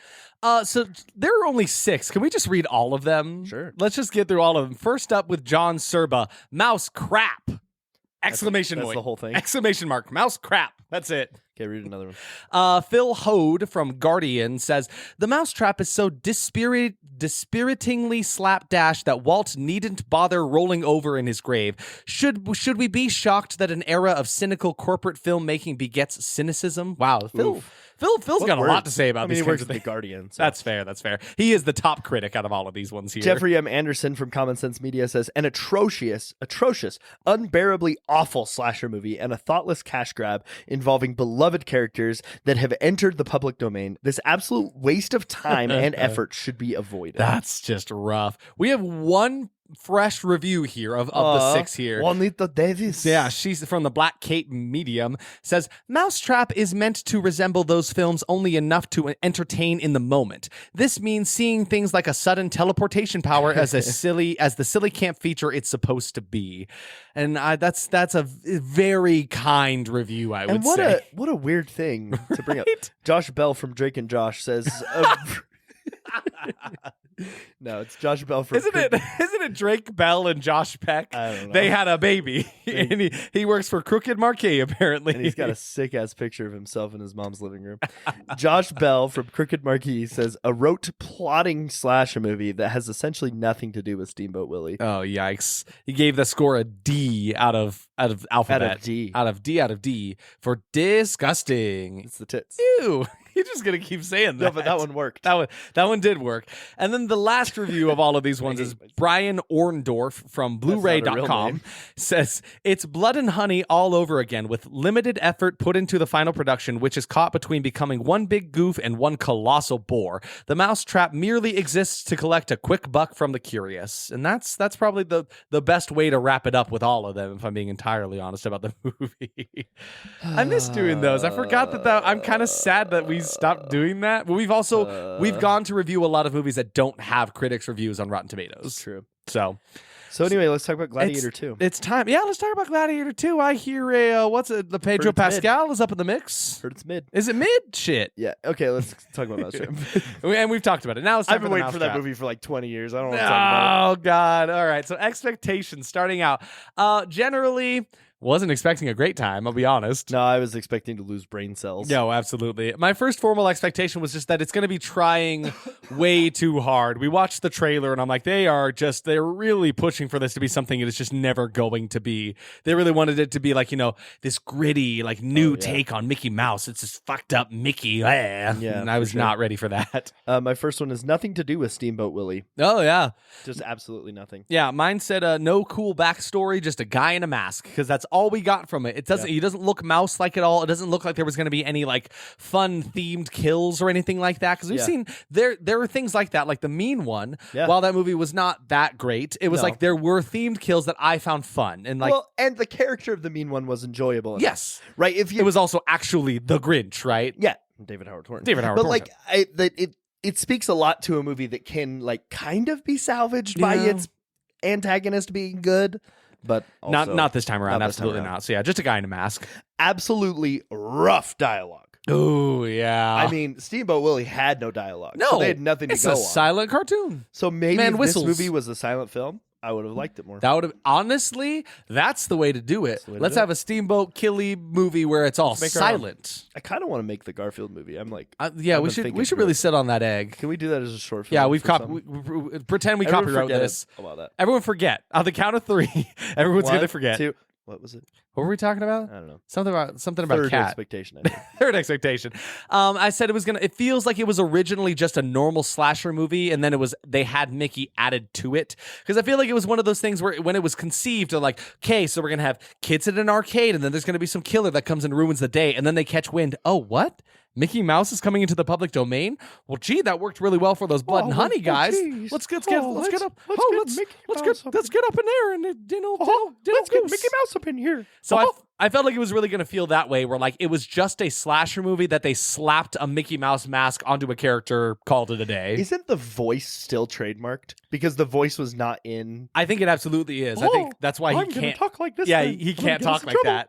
So there are only 6. Can we just read all of them? Sure. Let's just get through all of them. First up with John Serba, Mouse Crap! Exclamation That's point. the whole thing. Exclamation mark. Mouse Crap. That's it. Okay, read another one. Phil Hode from Guardian says, the Mousetrap is so dispiritingly slapdash that Walt needn't bother rolling over in his grave. Should we be shocked that an era of cynical corporate filmmaking begets cynicism? Wow, Phil's got a lot to say about these he kinds works of at the things. Guardian. So. That's fair. He is the top critic out of all of these ones here. Jeffrey M. Anderson from Common Sense Media says, an atrocious, unbearably awful slasher movie and a thoughtless cash grab involving beloved characters that have entered the public domain. This absolute waste of time and effort should be avoided. That's just rough. We have one fresh review here of the 6 here. Juanita Davis. Yeah, she's from the Black Cape Medium. Says, Mousetrap is meant to resemble those films only enough to entertain in the moment. This means seeing things like a sudden teleportation power as the silly camp feature it's supposed to be. And that's a very kind review, I would say. What a weird thing to bring up. Josh Bell from Drake and Josh says... No, it's Josh Bell from... Isn't it Drake Bell and Josh Peck? I don't know. They had a baby. And he works for Crooked Marquee, apparently. And he's got a sick-ass picture of himself in his mom's living room. Josh Bell from Crooked Marquee says, a rote plotting slasher movie that has essentially nothing to do with Steamboat Willie. Oh, yikes. He gave the score a D out of alphabet. Out of D for disgusting. It's the tits. Ew. You're just going to keep saying that. No, but that one worked. That one did work. And then the last review of all of these ones is Brian Orndorff from Blu-ray.com says, it's blood and honey all over again with limited effort put into the final production, which is caught between becoming one big goof and one colossal bore. The Mousetrap merely exists to collect a quick buck from the curious. And that's probably the best way to wrap it up with all of them, if I'm being entirely honest about the movie. I miss doing those. I forgot that I'm kind of sad that we stopped doing that. But we've gone to review a lot of movies that don't have critics reviews on Rotten Tomatoes. That's true. So anyway, let's talk about Gladiator 2. It's time. Yeah, let's talk about Gladiator 2. I hear the Pedro Pascal is up in the mix. Heard it's mid. Is it mid? Shit. Yeah. Okay, let's talk about Mousetrap. And we've talked about it. Now it's time I've been waiting for that movie for like 20 years. I don't want to talk about it. Oh, God. All right. So expectations starting out. Generally... wasn't expecting a great time, I'll be honest. No, I was expecting to lose brain cells. No, absolutely. My first formal expectation was just that it's going to be trying way too hard. We watched the trailer, and I'm like, they're really pushing for this to be something it is just never going to be. They really wanted it to be like, this gritty, like new take on Mickey Mouse. It's just fucked up Mickey. Yeah, and I was not ready for that. My first one is nothing to do with Steamboat Willie. Oh, yeah. Just absolutely nothing. Yeah, mine said no cool backstory, just a guy in a mask, because that's all we got from it. He doesn't look mouse-like at all. It doesn't look like there was going to be any like fun themed kills or anything like that, because we've seen there were things like that, like the mean one. While that movie was not that great, it was like there were themed kills that I found fun, and and the character of the mean one was enjoyable enough. Yes, right. It was also actually the Grinch, right? Yeah, David Howard Thornton. But it speaks a lot to a movie that can like kind of be salvaged by its antagonist being good, but also not this time around. Absolutely not. So yeah, just a guy in a mask. Absolutely rough dialogue. Oh, yeah. I mean, Steamboat Willie had no dialogue. No. So they had nothing to go on. It's a silent cartoon. So maybe if this movie was a silent film, I would have liked it more. That would have, honestly, that's the way to do it. Let's have a Steamboat Killy movie where it's all silent. I kind of want to make the Garfield movie. I'm like, we should really sit on that egg. Can we do that as a short film? Yeah, we pretend we copyright this. About that. Everyone forget. On the count of 3, everyone's going to forget. 2, what was it? What were we talking about? I don't know. Something about Third cat. Expectation. I think. Third expectation. I said it feels like it was originally just a normal slasher movie, and then they had Mickey added to it. Because I feel like it was one of those things where when it was conceived, they're like, okay, so we're gonna have kids at an arcade, and then there's gonna be some killer that comes and ruins the day, and then they catch wind. Oh, what? Mickey Mouse is coming into the public domain? Well, gee, that worked really well for those Blood and Honey guys. Let's get up in there and let's get Mickey Mouse up in here. So I felt like it was really going to feel that way, where like it was just a slasher movie that they slapped a Mickey Mouse mask onto a character, called it a day. Isn't the voice still trademarked? Because the voice was not in. I think it absolutely is. I think that's why he can't talk like this. Yeah, he can't talk like that.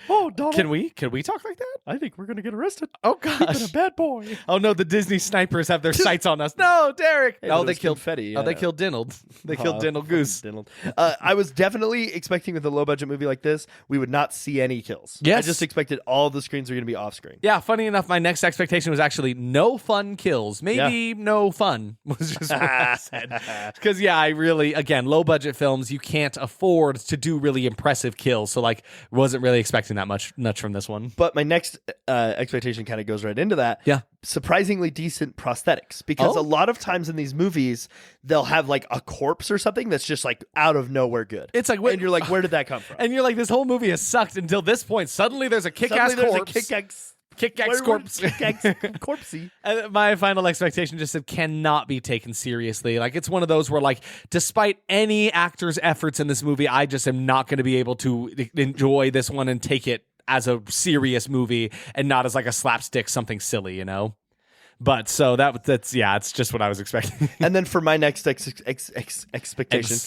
Oh, Donald. Can we talk like that? I think we're going to get arrested. Oh, gosh. You've been a bad boy. Oh, no, the Disney snipers have their sights on us. No, Derek. Hey, they killed Confetti. Yeah. Oh, they killed Dinold. They killed Dinold Goose. Dinold. I was definitely expecting with a low-budget movie like this, we would not see any kills. Yes. I just expected all the screens were going to be off-screen. Yeah, funny enough, my next expectation was actually no fun kills. Maybe no fun was just what I said. Because, I really, again, low-budget films, you can't afford to do really impressive kills. So, wasn't really expecting that much from this one. But my next expectation kind of goes right into that. Yeah. Surprisingly decent prosthetics. Because a lot of times in these movies, they'll have like a corpse or something that's just like out of nowhere good. It's like, and you're like, where did that come from? And you're like, this whole movie has sucked until this point. Suddenly there's a kick-ass corpse. Kick-ass corpse. Kick-ass corpsey. And my final expectation just said cannot be taken seriously. Like, it's one of those where, like, despite any actor's efforts in this movie, I just am not going to be able to enjoy this one and take it as a serious movie and not as like a slapstick something silly, you know? But so that's it's just what I was expecting. And then for my next expectation,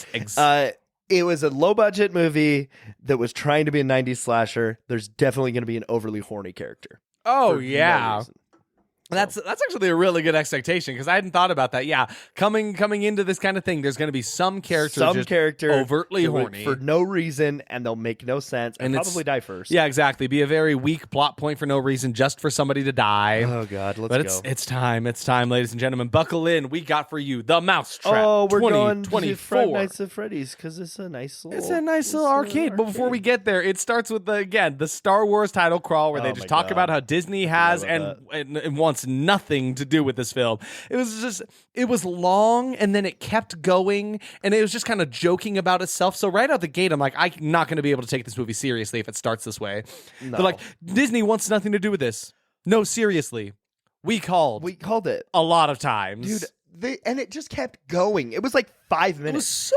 it was a low budget movie that was trying to be a 90s slasher. There's definitely going to be an overly horny character. Oh, yeah. That's actually a really good expectation because I hadn't thought about that. Yeah, coming into this kind of thing, there's going to be some character overtly horny for no reason, and they'll make no sense and probably die first. Yeah, exactly. Be a very weak plot point for no reason, just for somebody to die. Oh God, let's go. But it's time, ladies and gentlemen. Buckle in. We got for you the Mousetrap. Oh, we're going to Five Nights at Freddy's because it's a nice little arcade. But before we get there, it starts with the Star Wars title crawl where they just talk about how Disney has and wants nothing to do with this film. It was long and then it kept going and it was just kind of joking about itself. So right out the gate, I'm like, I'm not going to be able to take this movie seriously if it starts this way. No. They're like, Disney wants nothing to do with this. No, seriously. We called it a lot of times. Dude, and it just kept going. It was like 5 minutes. It was so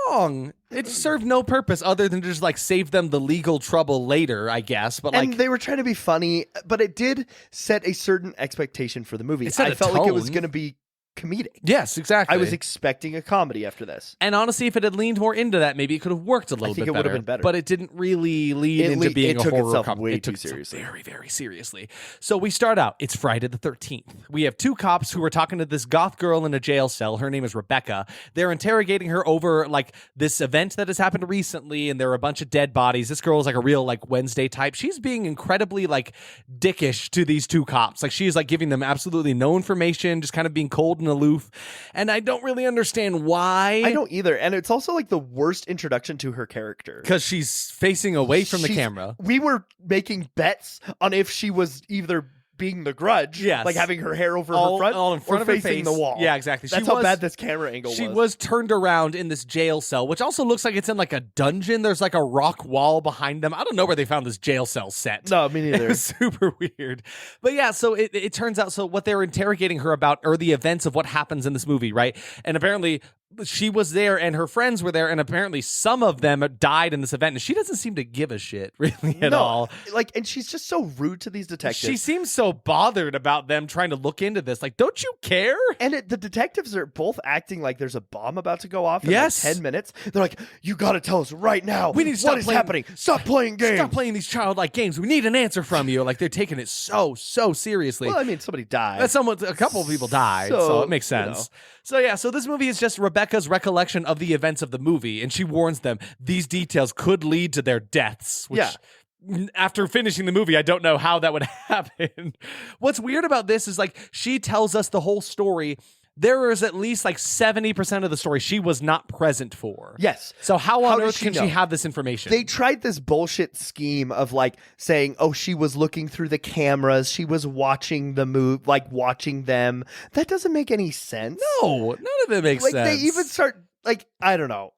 long. It served no purpose other than to just like save them the legal trouble later, I guess. But they were trying to be funny, but it did set a certain expectation for the movie. I felt like it was going to be comedic. Yes, exactly. I was expecting a comedy after this. And honestly, if it had leaned more into that, maybe it could have worked a little bit better. I think it would have been better. But it didn't really lead into being a horror comedy. It took itself very, very seriously. So we start out. It's Friday the 13th. We have two cops who are talking to this goth girl in a jail cell. Her name is Rebecca. They're interrogating her over like this event that has happened recently, and there are a bunch of dead bodies. This girl is like a real like Wednesday type. She's being incredibly like dickish to these two cops. Like she's like giving them absolutely no information, just kind of being cold and aloof, and I don't really understand why. I don't either, and it's also like the worst introduction to her character because she's facing away from the camera. We were making bets on if she was either being the Grudge, like having her hair over her front, all in front of facing her the wall. Yeah, exactly. That's how bad this camera angle was. She was turned around in this jail cell, which also looks like it's in like a dungeon. There's like a rock wall behind them. I don't know where they found this jail cell set. No, me neither. It was super weird. But yeah, so it turns out, so what they're interrogating her about are the events of what happens in this movie, right? And apparently she was there and her friends were there, and apparently some of them died in this event, and she doesn't seem to give a shit really at all. And she's just so rude to these detectives. She seems so bothered about them trying to look into this. Like, don't you care? And the detectives are both acting like there's a bomb about to go off in like 10 minutes. They're like, you got to tell us right now. We need to stop what is happening. Stop playing games. Stop playing these childlike games. We need an answer from you. Like, they're taking it so seriously. Well, I mean, somebody died. A couple of people died, so it makes sense. So this movie is just Rebecca's recollection of the events of the movie, and she warns them these details could lead to their deaths, which after finishing the movie, I don't know how that would happen. What's weird about this is, like, she tells us the whole story. There is at least like 70% of the story she was not present for. Yes. So how on earth can she have this information? They tried this bullshit scheme of like saying, oh, she was looking through the cameras. She was watching the move, like watching them. That doesn't make any sense. No, none of it makes sense. Like they even start like, I don't know.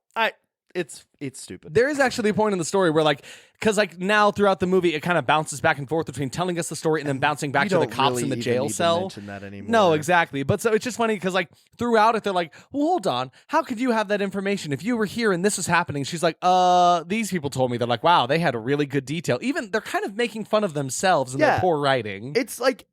It's stupid. There is actually a point in the story where, like, because like now throughout the movie, it kind of bounces back and forth between telling us the story and then bouncing back to the cops in the jail cell. Mention that anymore. No, exactly. But so it's just funny because like throughout it, they're like, well, hold on, how could you have that information if you were here and this was happening? She's like, these people told me. They're like, wow, they had a really good detail. Even they're kind of making fun of themselves and their poor writing. It's like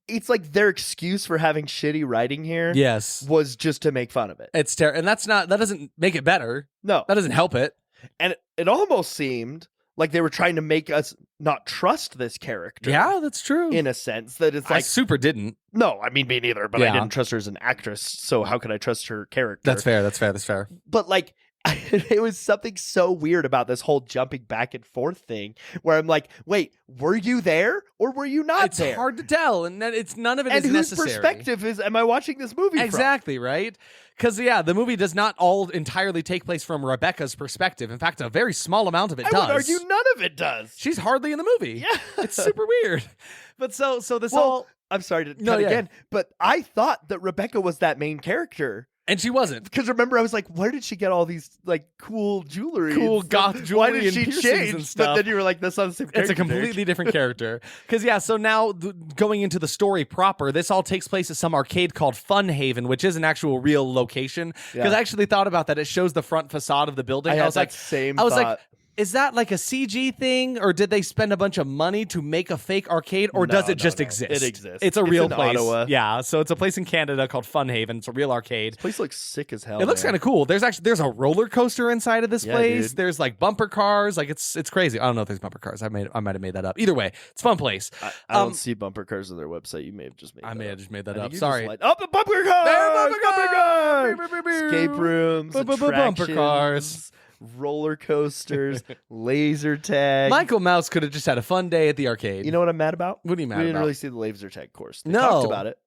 their excuse for having shitty writing here. Yes, was just to make fun of it. It's terrible, and that doesn't make it better. No, that doesn't help it. And it almost seemed like they were trying to make us not trust this character. Yeah, that's true. In a sense that it's like... I super didn't. No, I mean, me neither, but I didn't trust her as an actress, so how could I trust her character? That's fair. But like, it was something so weird about this whole jumping back and forth thing where I'm like, wait, were you there or were you not there? It's hard to tell, and none of it is necessary. And whose perspective am I watching this movie from? Exactly, right? Because, the movie does not all entirely take place from Rebecca's perspective. In fact, a very small amount of it does. I would argue none of it does. She's hardly in the movie. Yeah. It's super weird. But so this I'm sorry to cut again, but I thought that Rebecca was that main character. And she wasn't. Because remember, I was like, where did she get all these like cool jewelry? Cool goth jewelry. Why did she change? And stuff? But then you were like, that's not the same character. It's a completely different character. Because, so now going into the story proper, this all takes place at some arcade called Fun Haven, which is an actual real location. Because I actually thought about that. It shows the front facade of the building. I was like, is that like a CG thing, or did they spend a bunch of money to make a fake arcade, or does it just exist? It exists. It's a real place. Ottawa. Yeah, so it's a place in Canada called Fun Haven. It's a real arcade. This place looks sick as hell. It looks kind of cool. There's a roller coaster inside of this place. Dude. There's like bumper cars. Like it's crazy. I don't know if there's bumper cars. I might have made that up. Either way, it's a fun place. I don't see bumper cars on their website. You may have just made. I may have just made that up. Sorry. The bumper cars! Bumper cars! Escape rooms, bumper cars. Roller coasters, laser tag. Michael Mouse could have just had a fun day at the arcade. You know what I'm mad about? What are you mad about? We didn't really see the laser tag course. They talked about it.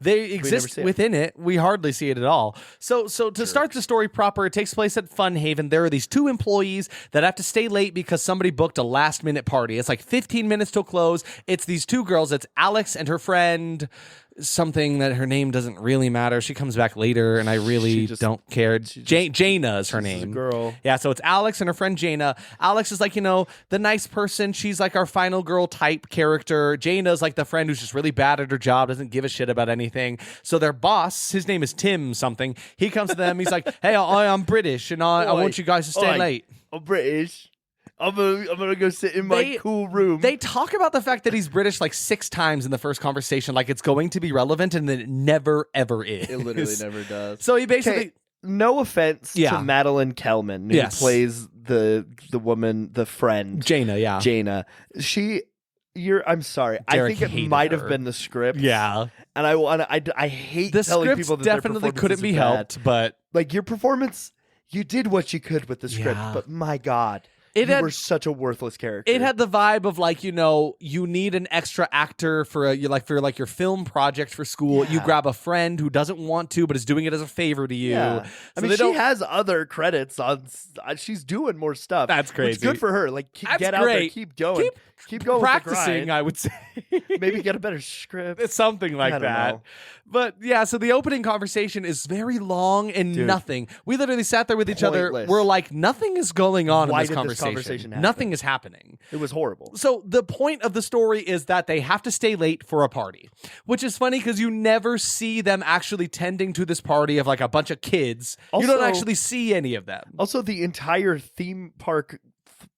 They exist within it. We hardly see it at all. So to start the story proper, it takes place at Fun Haven. There are these two employees that have to stay late because somebody booked a last minute party. It's like 15 minutes till close. It's these two girls. It's Alex and her friend. Something that her name doesn't really matter. She comes back later, and I really don't care. Jaina is her name. Girl. Yeah, so it's Alex and her friend Jaina. Alex is like, the nice person. She's like our final girl type character. Jaina is like the friend who's just really bad at her job, doesn't give a shit about anything. So their boss, his name is Tim something. He comes to them. He's like, hey, I'm British, and I want you guys to stay late. I'm British. I'm gonna go sit in my cool room. They talk about the fact that he's British like 6 times in the first conversation, like it's going to be relevant, and then it never ever is. It literally never does. So he basically, no offense to Madeline Kellman, who plays the woman, the friend Jaina. Yeah, Jaina. I'm sorry. Derek, I think it might have been the script. Yeah, and I hate the telling people that definitely couldn't be helped, but like your performance, you did what you could with the script, but my God. You were such a worthless character. It had the vibe of like, you need an extra actor for your film project for school. Yeah. You grab a friend who doesn't want to, but is doing it as a favor to you. Yeah. She has other credits on. She's doing more stuff. That's crazy. It's good for her. Like, get out there, keep going. Keep going practicing, I would say. Maybe get a better script. It's something like that. Know. But yeah, so the opening conversation is very long and nothing. We literally sat there with each other. We're like, nothing is going on in this conversation. conversation. Nothing is happening. It was horrible. So the point of the story is that they have to stay late for a party, which is funny because you never see them actually tending to this party of like a bunch of kids. Also, you don't actually see any of them. Also, the entire theme park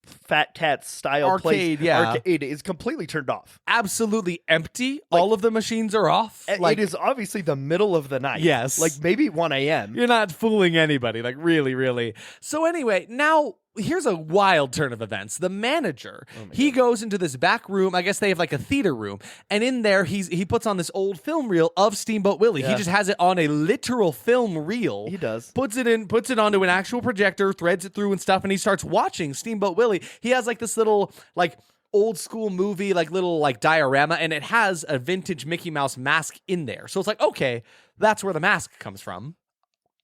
Fat Cat style arcade is completely turned off. Absolutely empty. Like, all of the machines are off. It is obviously the middle of the night. Yes. Like maybe 1 a.m. You're not fooling anybody. Like really, really. So anyway, now here's a wild turn of events. The manager, he goes into this back room. I guess they have like a theater room. And in there, he puts on this old film reel of Steamboat Willie. Yeah. He just has it on a literal film reel. He does. Puts it onto an actual projector, threads it through and stuff, and he starts watching Steamboat Willie. He has like this little like old school movie, like little like diorama, and it has a vintage Mickey Mouse mask in there. So it's like, okay, that's where the mask comes from.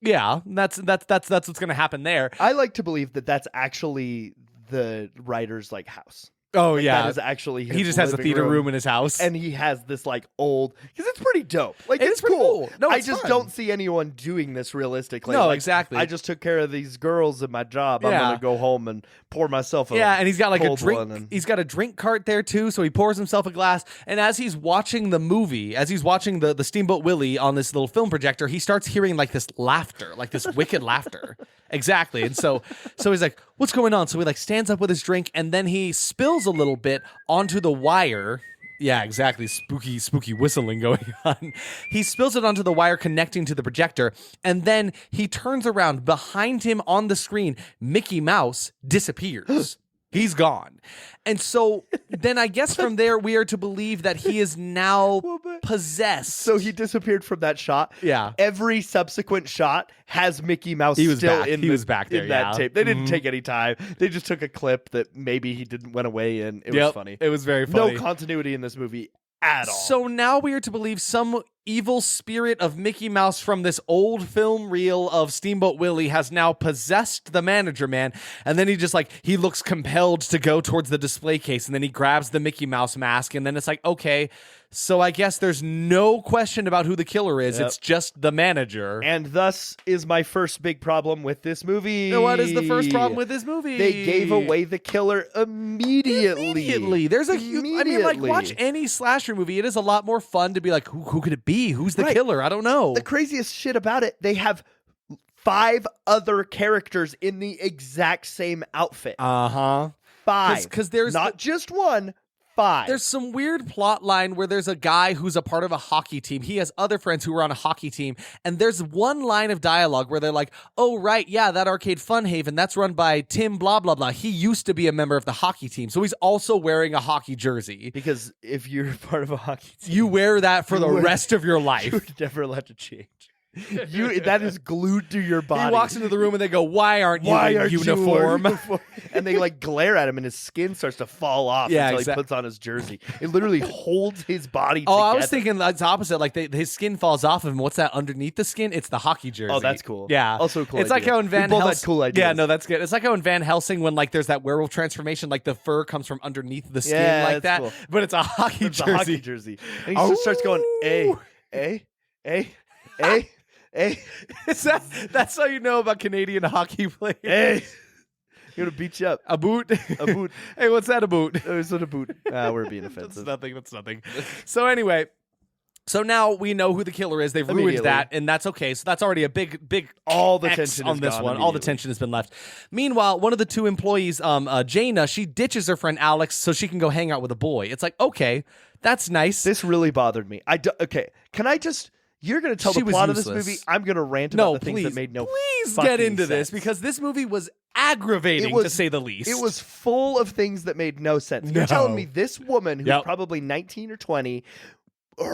Yeah, that's what's going to happen there. I like to believe that that's actually the writer's like house. Oh yeah, that is actually his he just has a theater room in his house, and he has this like old because it's pretty dope. Like it's cool. No, I just don't see anyone doing this realistically. No, like, exactly. I just took care of these girls at my job. I'm gonna go home and pour myself a and he's got like a drink. He's got a drink cart there too, so he pours himself a glass. And as he's watching the movie, as he's watching the Steamboat Willie on this little film projector, he starts hearing like this laughter, like this wicked laughter. Exactly. And so he's like, what's going on? So he like stands up with his drink and then he spills a little bit onto the wire. Yeah, exactly. Spooky whistling going on. He spills it onto the wire connecting to the projector. And then he turns around. Behind him on the screen, Mickey Mouse disappears. He's gone. And so then I guess from there we are to believe that he is now possessed. So he disappeared from that shot. Yeah. Every subsequent shot has Mickey Mouse he was still back. in he was back there, in that tape. They didn't take any time. They just took a clip that maybe he went away in. It was funny. It was very funny. No continuity in this movie at all. So now we are to believe some evil spirit of Mickey Mouse from this old film reel of Steamboat Willie has now possessed the manager man, and then he looks compelled to go towards the display case, and then he grabs the Mickey Mouse mask, and then it's like, okay, so I guess there's no question about who the killer is. It's just the manager. And thus is my first big problem with this movie. What is the first problem with this movie? They gave away the killer immediately. There's a huge... I mean, like, watch any slasher movie. It is a lot more fun to be like, who could it be? Who's the killer? I don't know. The craziest shit about it, they have 5 other characters in the exact same outfit. 5. Because there's... Not just one, 5. There's some weird plot line where there's a guy who's a part of a hockey team. He has other friends who are on a hockey team. And there's one line of dialogue where they're like, oh, right, yeah, that Arcade Fun Haven, that's run by Tim blah, blah, blah. He used to be a member of the hockey team. So he's also wearing a hockey jersey. Because if you're part of a hockey team, you wear that for the rest of your life. You're never allowed to change. That is glued to your body. He walks into the room and they go, why aren't you in uniform? And they like glare at him and his skin starts to fall off until he puts on his jersey. It literally holds his body together. I was thinking that's opposite. Like his skin falls off of him. What's that underneath the skin? It's the hockey jersey. Oh, that's cool. Yeah. Also cool. It's like how in Van Helsing. Both had cool ideas. Yeah, no, that's good. It's like how in Van Helsing when like there's that werewolf transformation, like the fur comes from underneath the skin like that. Cool. But it's a hockey jersey. A hockey jersey. And he just starts going, hey. That's how you know about Canadian hockey players. Hey, you're gonna beat you up. A boot. Hey, what's that? A boot? It's not a boot. We're being offensive. That's nothing. So anyway, now we know who the killer is. They've ruined that, and that's okay. So that's already a big all the X tension on this one. All the tension has been left. Meanwhile, one of the 2 employees, Jaina, she ditches her friend Alex so she can go hang out with a boy. It's like, okay, that's nice. This really bothered me. Okay, can I just? You're going to tell the plot of this movie. I'm going to rant about the things that made no Please get into this because this movie was aggravating to say the least. It was full of things that made no sense. You're telling me this woman who's probably 19 or 20, she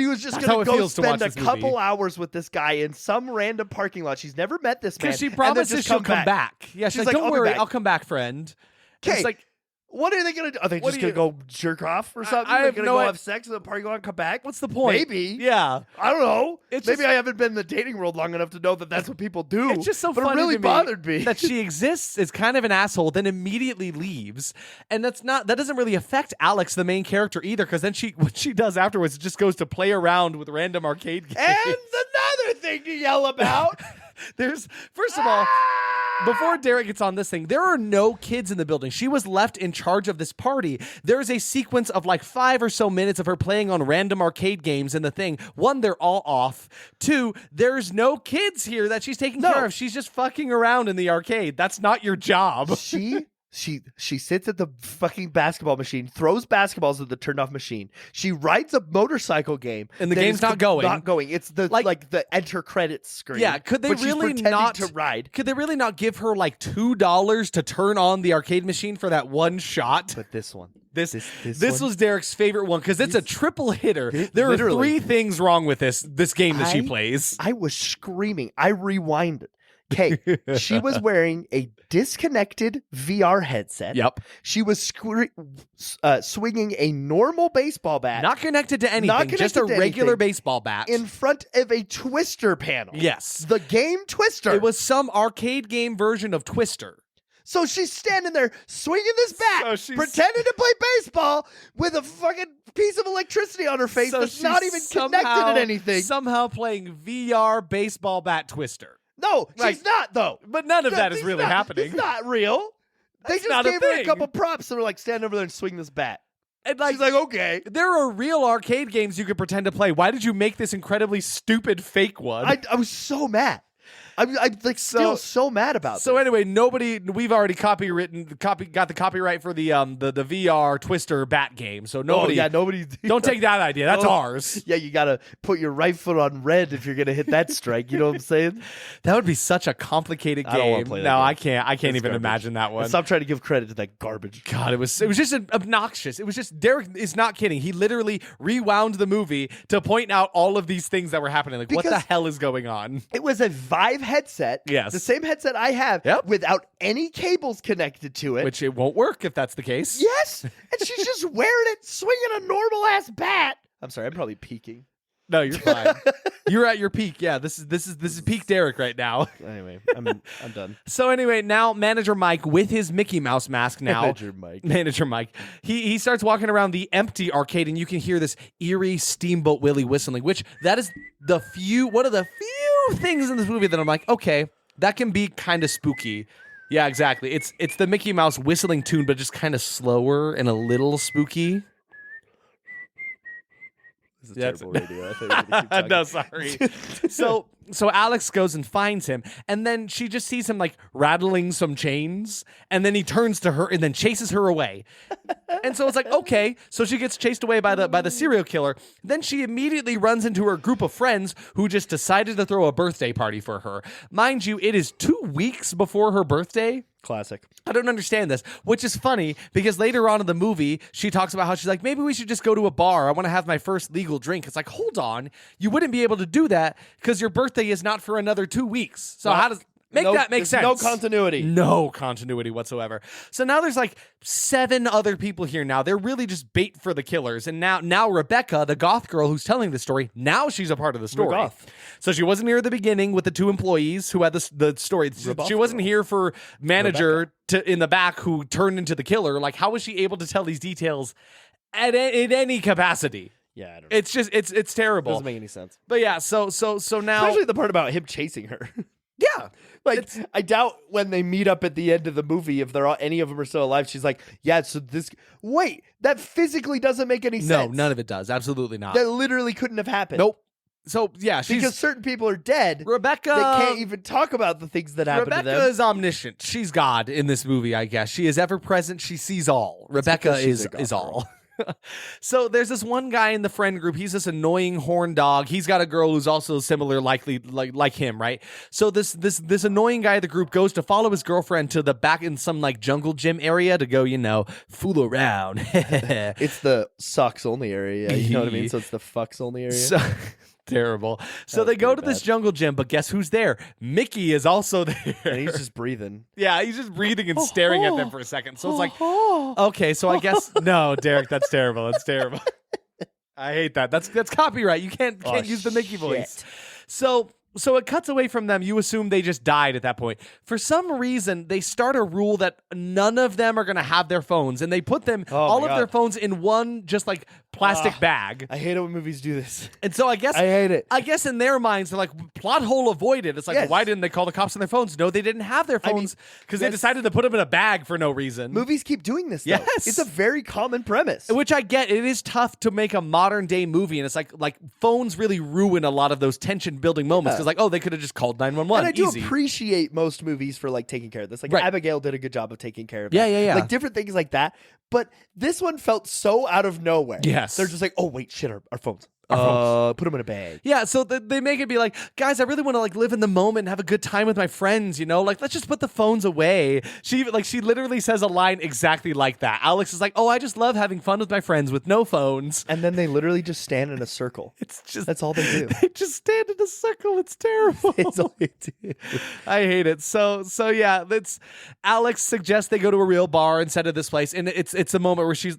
was just going to go spend a couple hours with this guy in some random parking lot. She's never met this man. Because she promises she'll come back. Yeah, she's like, don't worry, I'll come back, friend. Okay. Like, what are they going to do? Are they just going to go jerk off or something? They're going to go have sex in the parking lot and come back? What's the point? Maybe. Yeah. I don't know. Maybe I haven't been in the dating world long enough to know that that's what people do. It's just so funny it really bothered me. That she exists, is kind of an asshole, then immediately leaves. And that doesn't really affect Alex, the main character, either, because then what she does afterwards just goes to play around with random arcade games. And another thing to yell about. First of all... before Derek gets on this thing, there are no kids in the building. She was left in charge of this party. There's a sequence of like 5 or so minutes of her playing on random arcade games in the thing. 1, they're all off. 2, there's no kids here that she's taking care of. She's just fucking around in the arcade. That's not your job. She sits at the fucking basketball machine, throws basketballs at the turned off machine. She rides a motorcycle game, and the game's not going. Not going. It's the like the enter credits screen. Yeah, could they really not to ride? Could they really not give her like $2 to turn on the arcade machine for that one shot? But this one. This was Derek's favorite one because it's a triple hitter. There are 3 things wrong with this game that she plays. I was screaming. I rewinded. Okay, she was wearing a disconnected VR headset. Yep. She was swinging a normal baseball bat. Not connected to anything, just a regular baseball bat. In front of a Twister panel. Yes. The game Twister. It was some arcade game version of Twister. So she's standing there swinging this bat, pretending to play baseball with a fucking piece of electricity on her face that's not even connected to anything. Somehow playing VR baseball bat Twister. No, she's not, though. But none of that is really happening. It's not real. They just gave her a couple props and were like, stand over there and swing this bat. And she's like, okay. There are real arcade games you could pretend to play. Why did you make this incredibly stupid fake one? I was so mad. I'm like still so mad about this. So anyway, we've already got the copyright for the VR Twister bat game. So nobody don't take that idea. That's ours. Yeah, you gotta put your right foot on red if you're gonna hit that strike. You know what I'm saying? That would be such a complicated game. I don't want to play that game. I can't even imagine that one. Stop trying to give credit to that garbage. God, it was just obnoxious. It was just Derek is not kidding. He literally rewound the movie to point out all of these things that were happening. Like, what the hell is going on? It was a Vive headset. Yes. The same headset I have without any cables connected to it. Which it won't work if that's the case. Yes. And she's just wearing it, swinging a normal ass bat. I'm sorry, I'm probably peaking. No, you're fine. You're at your peak. Yeah, this is peak Derek right now. Anyway, I'm done. So anyway, now Manager Mike with his Mickey Mouse mask now. Manager Mike. He starts walking around the empty arcade and you can hear this eerie Steamboat Willie whistling, which that is one of the few things in this movie that I'm like, okay, that can be kind of spooky. Yeah, exactly. It's the Mickey Mouse whistling tune, but just kind of slower and a little spooky. This is terrible radio. I thought you were gonna keep talking. No, sorry. So Alex goes and finds him, and then she just sees him like rattling some chains, and then he turns to her and then chases her away. And so it's like, okay, so she gets chased away by the serial killer. Then she immediately runs into her group of friends who just decided to throw a birthday party for her. Mind you, it is 2 weeks before her birthday. Classic. I don't understand this, which is funny because later on in the movie, she talks about how she's like, maybe we should just go to a bar. I want to have my first legal drink. It's like, hold on. You wouldn't be able to do that because your birthday is not for another 2 weeks. So how does... that make sense. No continuity. No continuity whatsoever. So now there's like 7 other people here now. They're really just bait for the killers. And now Rebecca, the goth girl who's telling the story, now she's a part of the story. Goth. So she wasn't here at the beginning with the 2 employees who had the story. She wasn't here for manager in the back who turned into the killer. Like, how was she able to tell these details in any capacity? Yeah, I don't know. It's just it's terrible. Doesn't make any sense. But yeah, so now, especially the part about him chasing her. Yeah. Like, I doubt when they meet up at the end of the movie, if any of them are still alive, she's like, yeah, so wait, that physically doesn't make any sense. No, none of it does. Absolutely not. That literally couldn't have happened. Nope. So, yeah, because certain people are dead. Rebecca. They can't even talk about the things that happen to them. Rebecca is omniscient. She's God in this movie, I guess. She is ever present. She sees all. Rebecca is all. So there's this one guy in the friend group. He's this annoying horn dog. He's got a girl who's also similar, likely like him, right? So this annoying guy in the group goes to follow his girlfriend to the back in some like jungle gym area to go, fool around. It's the socks only area. You know what I mean? So it's the fucks only area. Terrible. So they go to this jungle gym, but guess who's there? Mickey is also there. And he's just breathing. Yeah, he's just breathing and staring at them for a second. So it's like, okay, so I guess no, Derek, that's terrible. That's terrible. I hate that. That's copyright. You can't use the Mickey voice. So it cuts away from them. You assume they just died at that point. For some reason, they start a rule that none of them are going to have their phones, and they put them all of their phones in one just like plastic bag. I hate it when movies do this. And so I hate it. I guess in their minds, they're like, plot hole avoided. It's like, well, why didn't they call the cops on their phones? No, they didn't have their phones because they decided to put them in a bag for no reason. Movies keep doing this, though. Yes. It's a very common premise. Which I get. It is tough to make a modern day movie, and it's like phones really ruin a lot of those tension building moments because they could have just called 911. And I do appreciate most movies for like taking care of this. Like Abigail did a good job of taking care of it. Yeah. Like different things like that. But this one felt so out of nowhere. Yes. They're just like, oh wait, shit, our phones. Put them in a bag. Yeah, so they make it be like, guys, I really want to like live in the moment and have a good time with my friends, you know? Like, let's just put the phones away. She literally says a line exactly like that. Alex is like, oh, I just love having fun with my friends with no phones. And then they literally just stand in a circle. That's all they do. They just stand in a circle. It's terrible. That's all they do. I hate it. So yeah, Alex suggests they go to a real bar instead of this place, and it's a moment where she's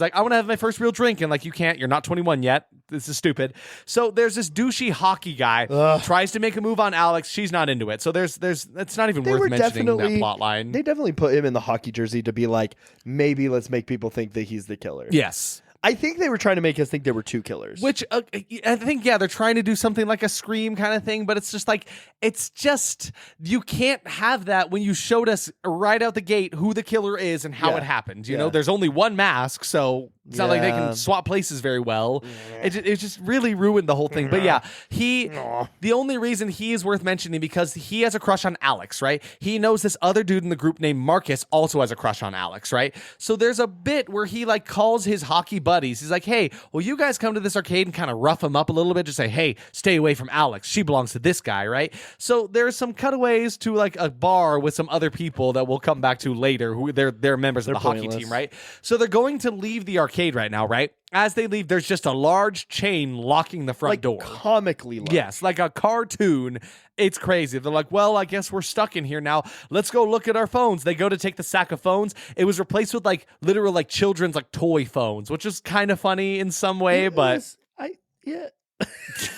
like, I want to have my first real drink, and like, you can't. You're not 21 yet. This is stupid. So there's this douchey hockey guy tries to make a move on Alex. She's not into it. So there's it's not even worth mentioning that plot line. They definitely put him in the hockey jersey to be like, maybe let's make people think that he's the killer. Yes. I think they were trying to make us think there were two killers. Which I think, they're trying to do something like a Scream kind of thing, but it's just you can't have that when you showed us right out the gate who the killer is and how it happened. You know, there's only one mask, so it's not like they can swap places very well. It just really ruined the whole thing. But yeah, the only reason he is worth mentioning because he has a crush on Alex, right? He knows this other dude in the group named Marcus also has a crush on Alex, right? So there's a bit where he like calls his hockey buddies. He's like, hey, will you guys come to this arcade and kind of rough him up a little bit? Just say, hey, stay away from Alex. She belongs to this guy, right? So there's some cutaways to like a bar with some other people that we'll come back to later who they're members of the hockey team, right? So they're going to leave the arcade right now, right? As they leave, there's just a large chain locking the front door. Comically large. Yes, like a cartoon. It's crazy. They're like, well, I guess we're stuck in here now. Let's go look at our phones. They go to take the sack of phones. It was replaced with like literal like children's like toy phones, which is kind of funny in some way,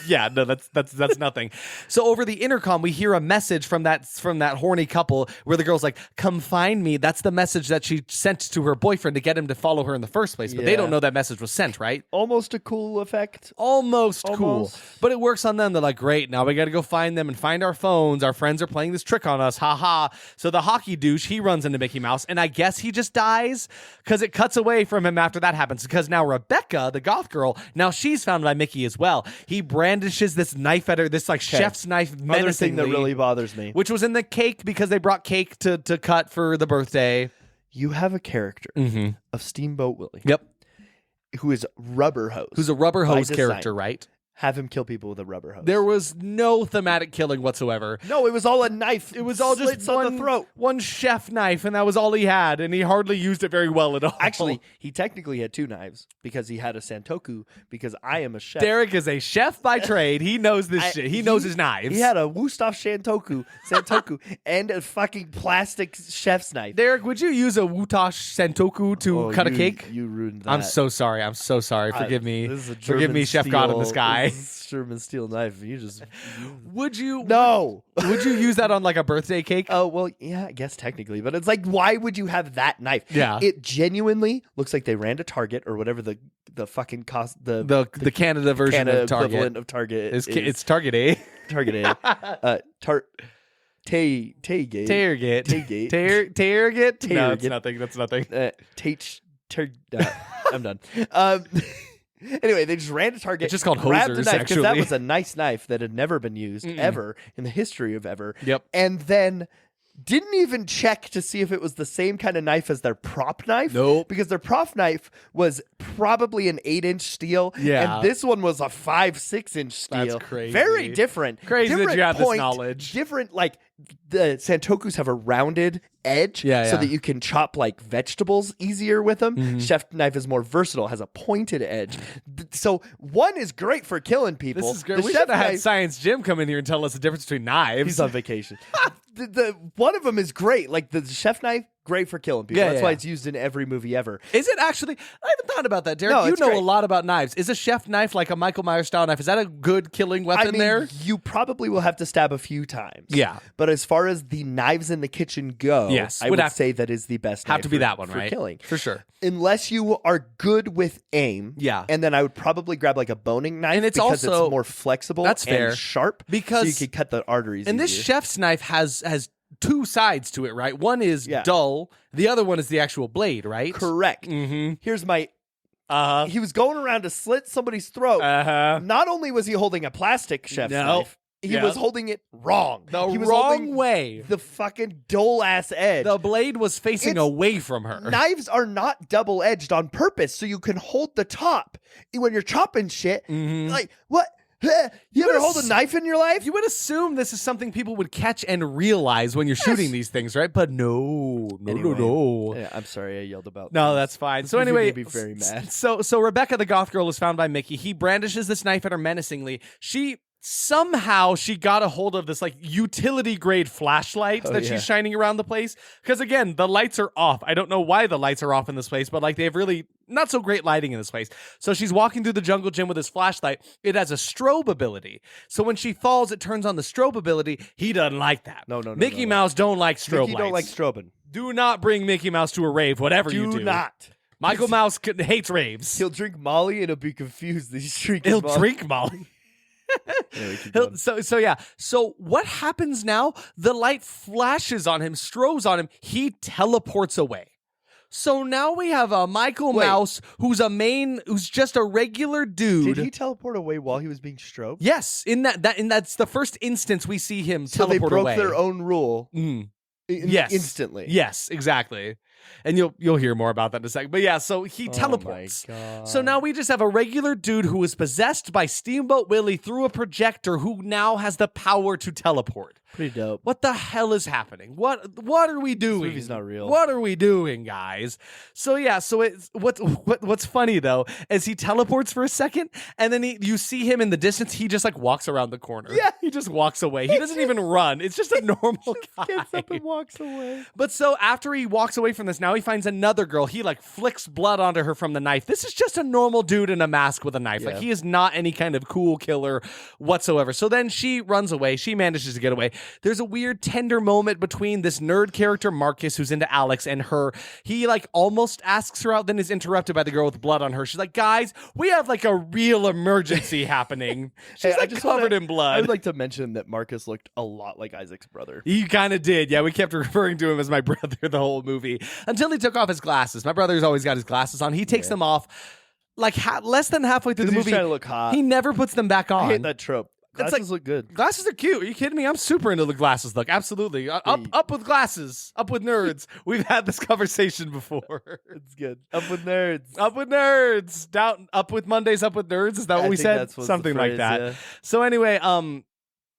yeah, no, that's nothing. So over the intercom, we hear a message from that horny couple where the girl's like, "Come find me." That's the message that she sent to her boyfriend to get him to follow her in the first place. But they don't know that message was sent, right? Almost a cool effect. Almost cool. But it works on them. They're like, great, now we got to go find them and find our phones. Our friends are playing this trick on us. Ha ha. So the hockey douche, he runs into Mickey Mouse, and I guess he just dies because it cuts away from him after that happens. Because now Rebecca, the goth girl, now she's found by Mickey as well. He brandishes this knife at her, this like chef's knife menacingly. Other thing that really bothers me. Which was in the cake because they brought cake to cut for the birthday. You have a character of Steamboat Willie. Yep. Who is Rubber Hose. Who's a Rubber Hose character, right? Have him kill people with a rubber hose. There was no thematic killing whatsoever. No, it was all a knife. It was all just on the throat. One chef knife, and that was all he had, and he hardly used it very well at all. Actually, he technically had two knives because he had a Santoku, because I am a chef. Derek is a chef by trade. He knows this shit. He knows his knives. He had a Wusthof Santoku, and a fucking plastic chef's knife. Derek, would you use a Wusthof Santoku to cut a cake? You ruined that. I'm so sorry. Forgive me. Forgive me, Chef God in the Sky. German steel knife. Would you? No. Would you use that on like a birthday cake? Oh, well, yeah, I guess technically, but it's like, why would you have that knife? Yeah. It genuinely looks like they ran to Target or whatever the fucking cost the Canada version Canada of Target. Equivalent of Target is. It's Target A. Target A. Taygate. No, it's nothing. That's nothing. I'm done. Anyway, they just ran to Target. It's just called grabbed hosers, the knife, actually. That was a nice knife that had never been used ever in the history of ever. Yep. And then didn't even check to see if it was the same kind of knife as their prop knife. Nope. Because their prop knife was probably an 8-inch steel. Yeah. And this one was a 5-6-inch steel. That's crazy. Very different. Crazy different that you have point, this knowledge. Different, like, the Santokus have a rounded edge so that you can chop like vegetables easier with them. Chef knife is more versatile, has a pointed edge. So one is great for killing people. This is great. We should have had Science Jim come in here and tell us the difference between knives. He's on vacation. The one of them is great. Like the chef knife, great for killing people. That's why it's used in every movie ever. Is it actually? I haven't thought about that, Derek. No, you know a lot about knives. Is a chef knife like a Michael Myers style knife? Is that a good killing weapon there? You probably will have to stab a few times. Yeah. But as far as the knives in the kitchen go, I would say that is the best knife to be that one, for right? killing. For sure. Unless you are good with aim. Yeah. And then I would probably grab like a boning knife, and it's because also, it's more flexible and sharp. Because so you can cut the arteries And this chef's knife has two sides to it, right? One is dull. The other one is the actual blade, right? Correct. Mm-hmm. Here's my... He was going around to slit somebody's throat. Not only was he holding a plastic chef's knife, he was holding it wrong. He was wrong way. The fucking dull-ass edge. The blade was facing away from her. Knives are not double-edged on purpose, so you can hold the top. When you're chopping shit, like, what? You ever hold a knife in your life? You would assume this is something people would catch and realize when you're shooting these things, right? But no. Yeah, I'm sorry I yelled about No, that's fine. So anyway, made me very mad. So Rebecca, the goth girl, is found by Mickey. He brandishes this knife at her menacingly. Somehow she got a hold of this like utility grade flashlight that she's shining around the place. Because again, the lights are off. I don't know why the lights are off in this place, but like they have really not so great lighting in this place. So she's walking through the jungle gym with this flashlight. It has a strobe ability. So when she falls, it turns on the strobe ability. He doesn't like that. No. Mickey Mouse don't like strobe Mickey lights. Don't like strobing. Do not bring Mickey Mouse to a rave, whatever you do. Do not. Michael Mouse hates raves. He'll drink Molly and he'll be confused that he's drinking He'll Molly. drink Molly. So what happens now? The light flashes on him, strobes on him. He teleports away. So now we have a Michael Mouse who's just a regular dude. Did he teleport away while he was being strobed? Yes, that's the first instance we see him teleport away. So they broke their own rule. Yes, instantly. Yes, exactly. And you'll hear more about that in a second. But yeah, so he teleports. My God. So now we just have a regular dude who is possessed by Steamboat Willie through a projector who now has the power to teleport. Pretty dope. What the hell is happening? What are we doing? This movie's not real. What are we doing, guys? So yeah, so it's what's funny though is he teleports for a second and then you see him in the distance. He just like walks around the corner. Yeah, he just walks away. He doesn't even run. It's just a normal guy. Gets up and walks away. But so after he walks away from this, now he finds another girl. He like flicks blood onto her from the knife. This is just a normal dude in a mask with a knife. Like he is not any kind of cool killer whatsoever. So then she runs away. She manages to get away. There's a weird tender moment between this nerd character Marcus, who's into Alex, and her. He like almost asks her out, then is interrupted by the girl with blood on her. She's like, guys, we have like a real emergency happening. She's like covered in blood. I would like to mention that Marcus looked a lot like Isaac's brother. He kind of did. Yeah, we kept referring to him as my brother the whole movie until he took off his glasses. My brother's always got his glasses on. He takes them off like less than halfway through the movie. He's trying to look hot. He never puts them back on. I hate that trope. Glasses look good. Glasses are cute. Are you kidding me? I'm super into the glasses look. Absolutely. Up with glasses. Up with nerds. We've had this conversation before. It's good. Up with nerds. Up with nerds. Down. Up with Mondays. Up with nerds. Is that what we said? Something like that. Yeah. So anyway,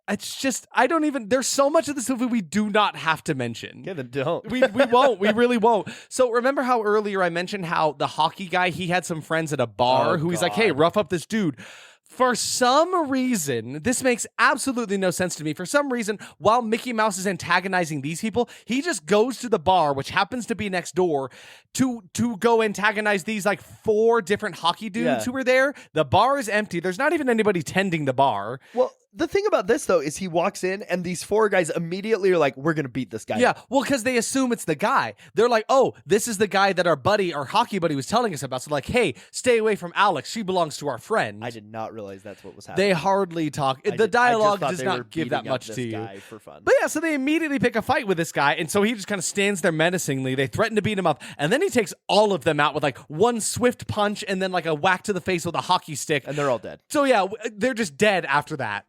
it's just there's so much of this movie we do not have to mention. Yeah, then don't. We won't. We really won't. So remember how earlier I mentioned how the hockey guy, he had some friends at a bar who he's like, hey, rough up this dude. For some reason, this makes absolutely no sense to me. For some reason, while Mickey Mouse is antagonizing these people, he just goes to the bar, which happens to be next door, to go antagonize these like 4 different hockey dudes who were there. The bar is empty. There's not even anybody tending the bar. Well, the thing about this, though, is he walks in and these 4 guys immediately are like, we're going to beat this guy. Yeah, well, because they assume it's the guy. They're like, oh, this is the guy that our hockey buddy was telling us about. So like, hey, stay away from Alex. She belongs to our friend. I did not realize that's what was happening. They hardly talk. The dialogue does not give that much to you. For fun. But yeah, so they immediately pick a fight with this guy. And so he just kind of stands there menacingly. They threaten to beat him up. And then he takes all of them out with like one swift punch and then like a whack to the face with a hockey stick. And they're all dead. So yeah, they're just dead after that.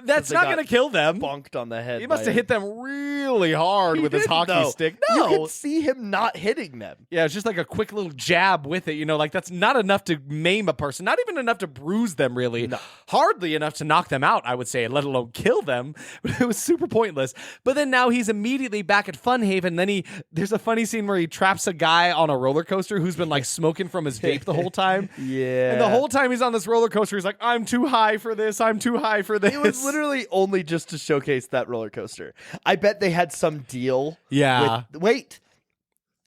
That's not going to kill them. Bonked on the head. He must have hit them really hard with his hockey stick. No. You can see him not hitting them. Yeah, it's just like a quick little jab with it. You know, like that's not enough to maim a person. Not even enough to bruise them, really. No. Hardly enough to knock them out, I would say, let alone kill them. But it was super pointless. But then now he's immediately back at Funhaven. Then there's a funny scene where he traps a guy on a roller coaster who's been like smoking from his vape the whole time. Yeah. And the whole time he's on this roller coaster, he's like, I'm too high for this. I'm too high for this. It was literally only just to showcase that roller coaster. I bet they had some deal. Yeah. Wait.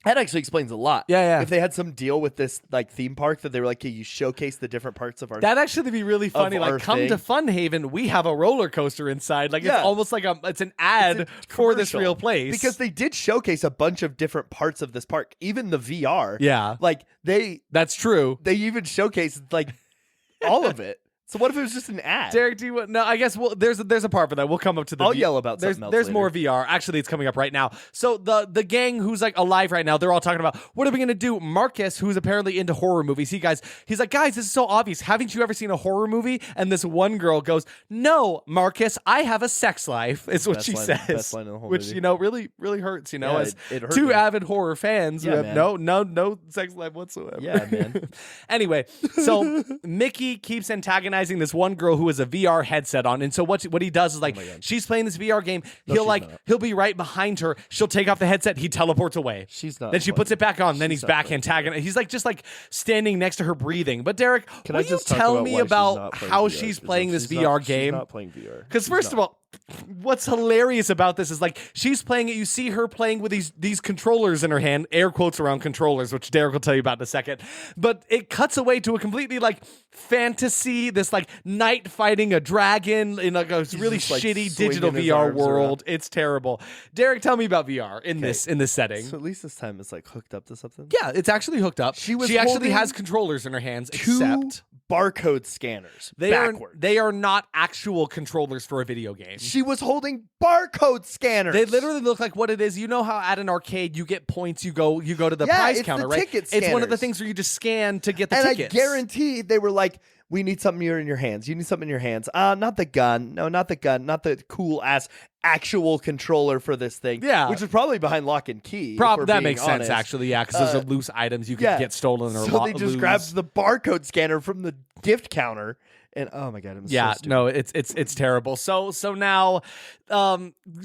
That actually explains a lot. Yeah. If they had some deal with this like theme park that they were like, hey, you showcase the different parts of our That'd actually be really funny. Like, come to Fun Haven, we have a roller coaster inside. Like, it's almost like it's an ad for this real place. Because they did showcase a bunch of different parts of this park, even the VR. Yeah. Like That's true. They even showcased like all of it. So what if it was just an ad? Derek, do you want? No, I guess there's a part for that. We'll come up to the. I'll yell about something else There's later. more VR. Actually, it's coming up right now. So the gang who's like alive right now, they're all talking about what are we gonna do? Marcus, who's apparently into horror movies, he's like, guys, this is so obvious. Haven't you ever seen a horror movie? And this one girl goes, "No, Marcus, I have a sex life." Is what she says. Best line in the whole which movie. really really hurts. As it hurt two me. avid horror fans who have man. no sex life whatsoever. Yeah, man. Anyway, so Mickey keeps antagonizing this one girl who has a VR headset on, and so what he does is like she's playing this VR game. He'll be right behind her. She'll take off the headset. He teleports away. She's not. Then she puts it back on. Then he's back antagonizing. He's like just like standing next to her breathing. But Derek, will you tell me about how she's playing this VR game? She's not playing VR. Because first of all, what's hilarious about this is like she's playing it. You see her playing with these controllers in her hand, air quotes around controllers, which Derek will tell you about in a second. But it cuts away to a completely like fantasy, this like knight fighting a dragon in like a really shitty digital VR world. It's terrible. Derek, tell me about VR in this setting. So at least this time it's like hooked up to something. Yeah, it's actually hooked up. She actually has controllers in her hands, except barcode scanners. They are not actual controllers for a video game. She was holding barcode scanners. They literally look like what it is. You know how at an arcade you get points, you go to the prize counter, right? Ticket it's one of the things where you just scan to get the tickets. I guarantee they were like, we need something in your hands. You need something in your hands. Not the gun. No, not the gun. Not the cool ass actual controller for this thing. Yeah. Which is probably behind lock and key. That makes sense, actually. Yeah, because those are loose items you can get stolen or So they just grabbed the barcode scanner from the gift counter. And oh my god, it was so stupid. No, it's terrible. So now,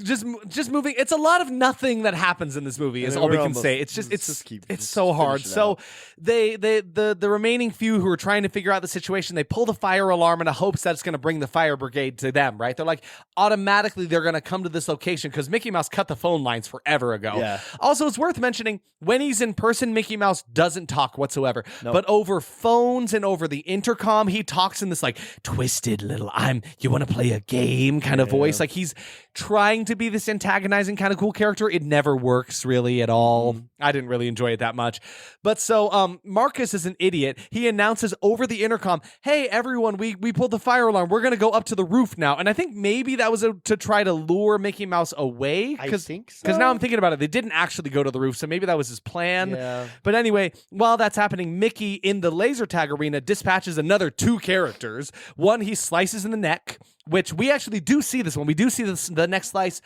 just moving. It's a lot of nothing that happens in this movie. Is all we can say. It's so hard. So the remaining few who are trying to figure out the situation, they pull the fire alarm in a hopes that it's going to bring the fire brigade to them. Right? They're like automatically they're going to come to this location because Mickey Mouse cut the phone lines forever ago. Yeah. Also, it's worth mentioning when he's in person, Mickey Mouse doesn't talk whatsoever. Nope. But over phones and over the intercom, he talks in this like twisted little you want to play a game kind of voice. Like he's trying to be this antagonizing kind of cool character. It never works really at all. I didn't really enjoy it that much. But so Marcus is an idiot. He announces over the intercom, hey everyone, we pulled the fire alarm. We're going to go up to the roof now. And I think maybe that was to try to lure Mickey Mouse away. I think so. Because now I'm thinking about it. They didn't actually go to the roof. So maybe that was his plan. Yeah. But anyway, while that's happening, Mickey in the laser tag arena dispatches another two characters. One he slices in the neck, which we actually do see this one. We do see the neck slice.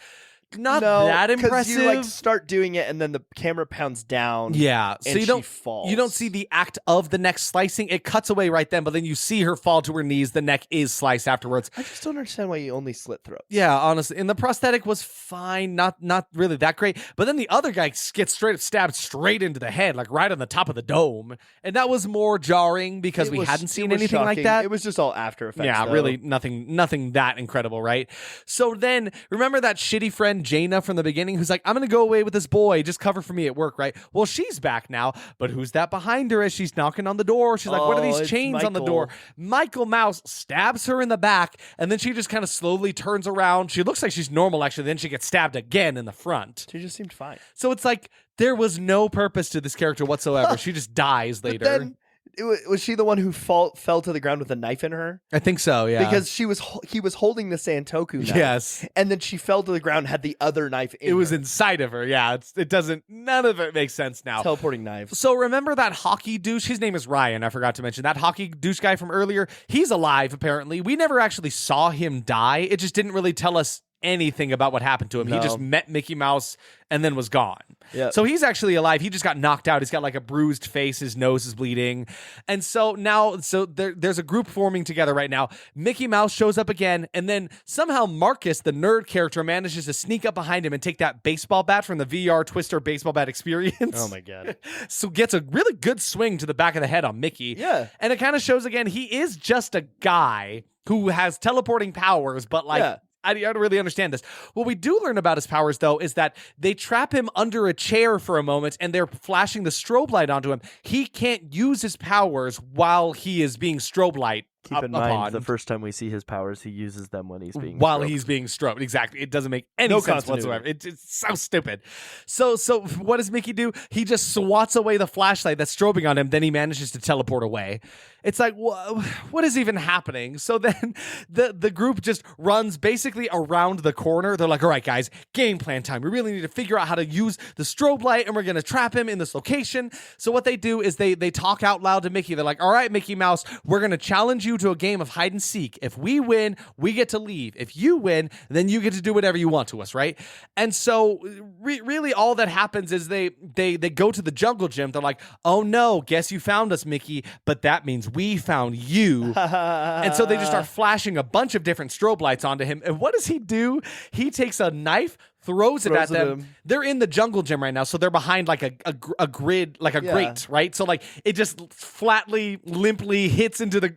Not that impressive. You like start doing it and then the camera pounds down. Yeah, so she falls. You don't see the act of the neck slicing. It cuts away right then, but then you see her fall to her knees. The neck is sliced afterwards. I just don't understand why you only slit throats. Yeah, honestly, and the prosthetic was fine, not really that great. But then the other guy gets stabbed straight into the head, like right on the top of the dome, and that was more jarring because we hadn't seen anything shocking. like that. It was just all After Effects. Yeah, really nothing that incredible, right? So then remember that shitty friend Jaina from the beginning who's like, I'm gonna go away with this boy, just cover for me at work, right? Well, she's back now, but who's that behind her as she's knocking on the door? She's like, what are these chains on the door? Michael Mouse stabs her in the back, and then she just kind of slowly turns around. She looks like she's normal, actually, then she gets stabbed again in the front. She just seemed fine. So it's like there was no purpose to this character whatsoever. She just dies later. Then, was she the one who fell to the ground with a knife in her? I think so, yeah. Because he was holding the Santoku knife. Yes. And then she fell to the ground, had the other knife in her. It was inside of her, yeah. None of it makes sense now. Teleporting knives. So remember that hockey douche? His name is Ryan, I forgot to mention. That hockey douche guy from earlier, he's alive, apparently. We never actually saw him die. It just didn't really tell us anything about what happened to him. No. He just met Mickey Mouse and then was gone. Yep. So he's actually alive. He just got knocked out. He's got like a bruised face. His nose is bleeding. And so now, there's a group forming together right now. Mickey Mouse shows up again, and then somehow Marcus, the nerd character, manages to sneak up behind him and take that baseball bat from the VR Twister baseball bat experience. Oh my God. So gets a really good swing to the back of the head on Mickey. Yeah. And it kind of shows again, he is just a guy who has teleporting powers, but like, I don't really understand this. What we do learn about his powers, though, is that they trap him under a chair for a moment, and they're flashing the strobe light onto him. He can't use his powers while he is being strobe light. Keep in mind, the first time we see his powers, he uses them when he's being he's being strobed. Exactly. It doesn't make any sense whatsoever. It's so stupid. So what does Mickey do? He just swats away the flashlight that's strobing on him. Then he manages to teleport away. It's like, what is even happening? So then the group just runs basically around the corner. They're like, all right, guys, game plan time. We really need to figure out how to use the strobe light, and we're going to trap him in this location. So what they do is they talk out loud to Mickey. They're like, all right, Mickey Mouse, we're going to challenge you to a game of hide and seek. If we win, we get to leave. If you win, then you get to do whatever you want to us, right? And so really all that happens is they go to the jungle gym. They're like, oh no, guess you found us, Mickey, but that means we found you. And so they just start flashing a bunch of different strobe lights onto him. And what does he do? He takes a knife, throws it at them. They're in the jungle gym right now, so they're behind like a grid, like a grate, right? So like it just flatly, limply hits into the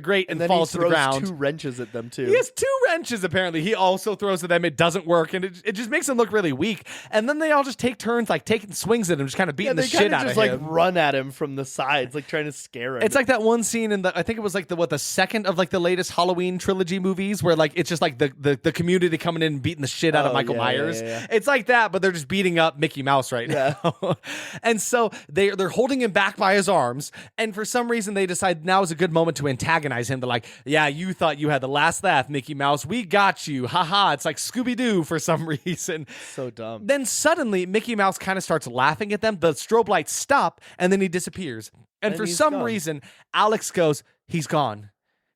grate and falls to the ground. He throws 2 wrenches at them too. He has 2 wrenches apparently. He also throws at them. It doesn't work, and it just makes them look really weak. And then they all just take turns, like taking swings at him, just kind of beating the shit out of him. They just like run at him from the sides, like trying to scare him. It's like that one scene in I think it was like the second of like the latest Halloween trilogy movies, where like it's just like the community coming in and beating the shit out of Michael Myers. Yeah. It's like that, but they're just beating up Mickey Mouse right now. And so they're holding him back by his arms, and for some reason they decide now is a good moment to antagonize him. They're like, yeah, you thought you had the last laugh, Mickey Mouse. We got you. Haha. It's like Scooby-Doo for some reason. So dumb. Then suddenly Mickey Mouse kind of starts laughing at them. The strobe lights stop, and then he disappears. And for some reason, Alex goes, he's gone.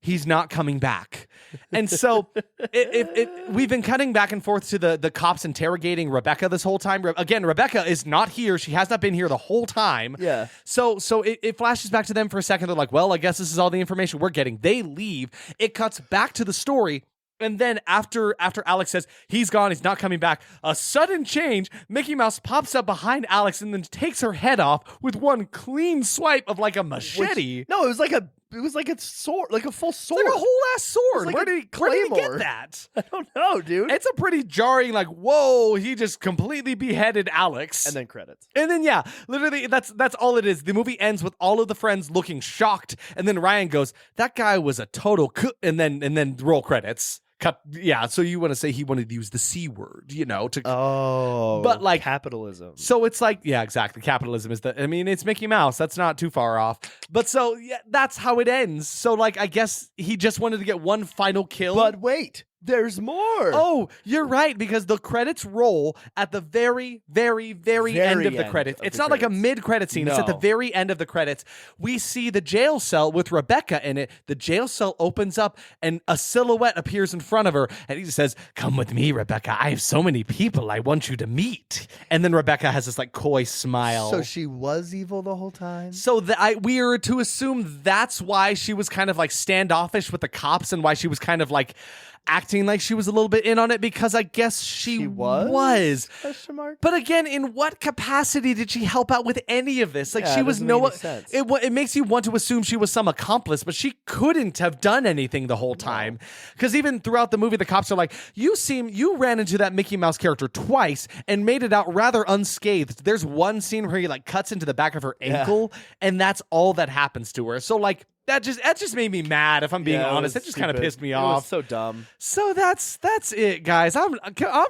He's not coming back. And so we've been cutting back and forth to the cops interrogating Rebecca this whole time. Again, Rebecca is not here. She has not been here the whole time. Yeah. So it flashes back to them for a second. They're like, well, I guess this is all the information we're getting. They leave. It cuts back to the story. And then after Alex says he's gone, he's not coming back, a sudden change, Mickey Mouse pops up behind Alex and then takes her head off with one clean swipe of like a machete. It was like a sword, like a full sword. It's like a whole ass sword. Like where did he get that? I don't know, dude. It's a pretty jarring, like, whoa, he just completely beheaded Alex. And then credits. And then, yeah, literally, that's all it is. The movie ends with all of the friends looking shocked. And then Ryan goes, that guy was a total and then roll credits. Cut. Yeah, so you want to say he wanted to use the C word, but like capitalism. So it's like, yeah, exactly. Capitalism is it's Mickey Mouse. That's not too far off. But so yeah, that's how it ends. So like, I guess he just wanted to get one final kill. But wait. There's more. Oh, you're right, because the credits roll at the very, very, very end of the credits. It's not like a mid-credit scene. No. It's at the very end of the credits. We see the jail cell with Rebecca in it. The jail cell opens up, and a silhouette appears in front of her, and he says, come with me, Rebecca. I have so many people I want you to meet. And then Rebecca has this like coy smile. So she was evil the whole time? So we are to assume that's why she was kind of like standoffish with the cops, and why she was kind of like acting like she was a little bit in on it, because I guess she was. Question mark? But again, in what capacity did she help out with any of this? Like, she was it makes you want to assume she was some accomplice, but she couldn't have done anything the whole time. Because even throughout the movie, the cops are like, you ran into that Mickey Mouse character twice and made it out rather unscathed. There's one scene where he like cuts into the back of her ankle, and that's all that happens to her. So like, that just made me mad, if I'm being honest. It just kind of pissed me off. It was so dumb. So that's it, guys. I'm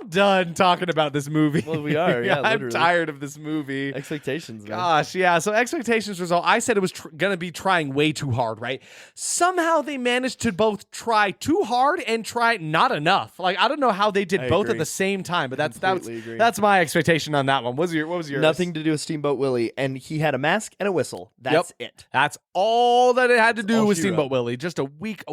done talking about this movie. Well, we are. Yeah, I'm tired of this movie. Expectations, man. Gosh, yeah. So expectations result. I said it was going to be trying way too hard, right? Somehow they managed to both try too hard and try not enough. Like, I don't know how they did both at the same time, but that's my expectation on that one. What was yours? Nothing to do with Steamboat Willie, and he had a mask and a whistle. That's it. That's all that it had to do with Steamboat Willie. Just a weak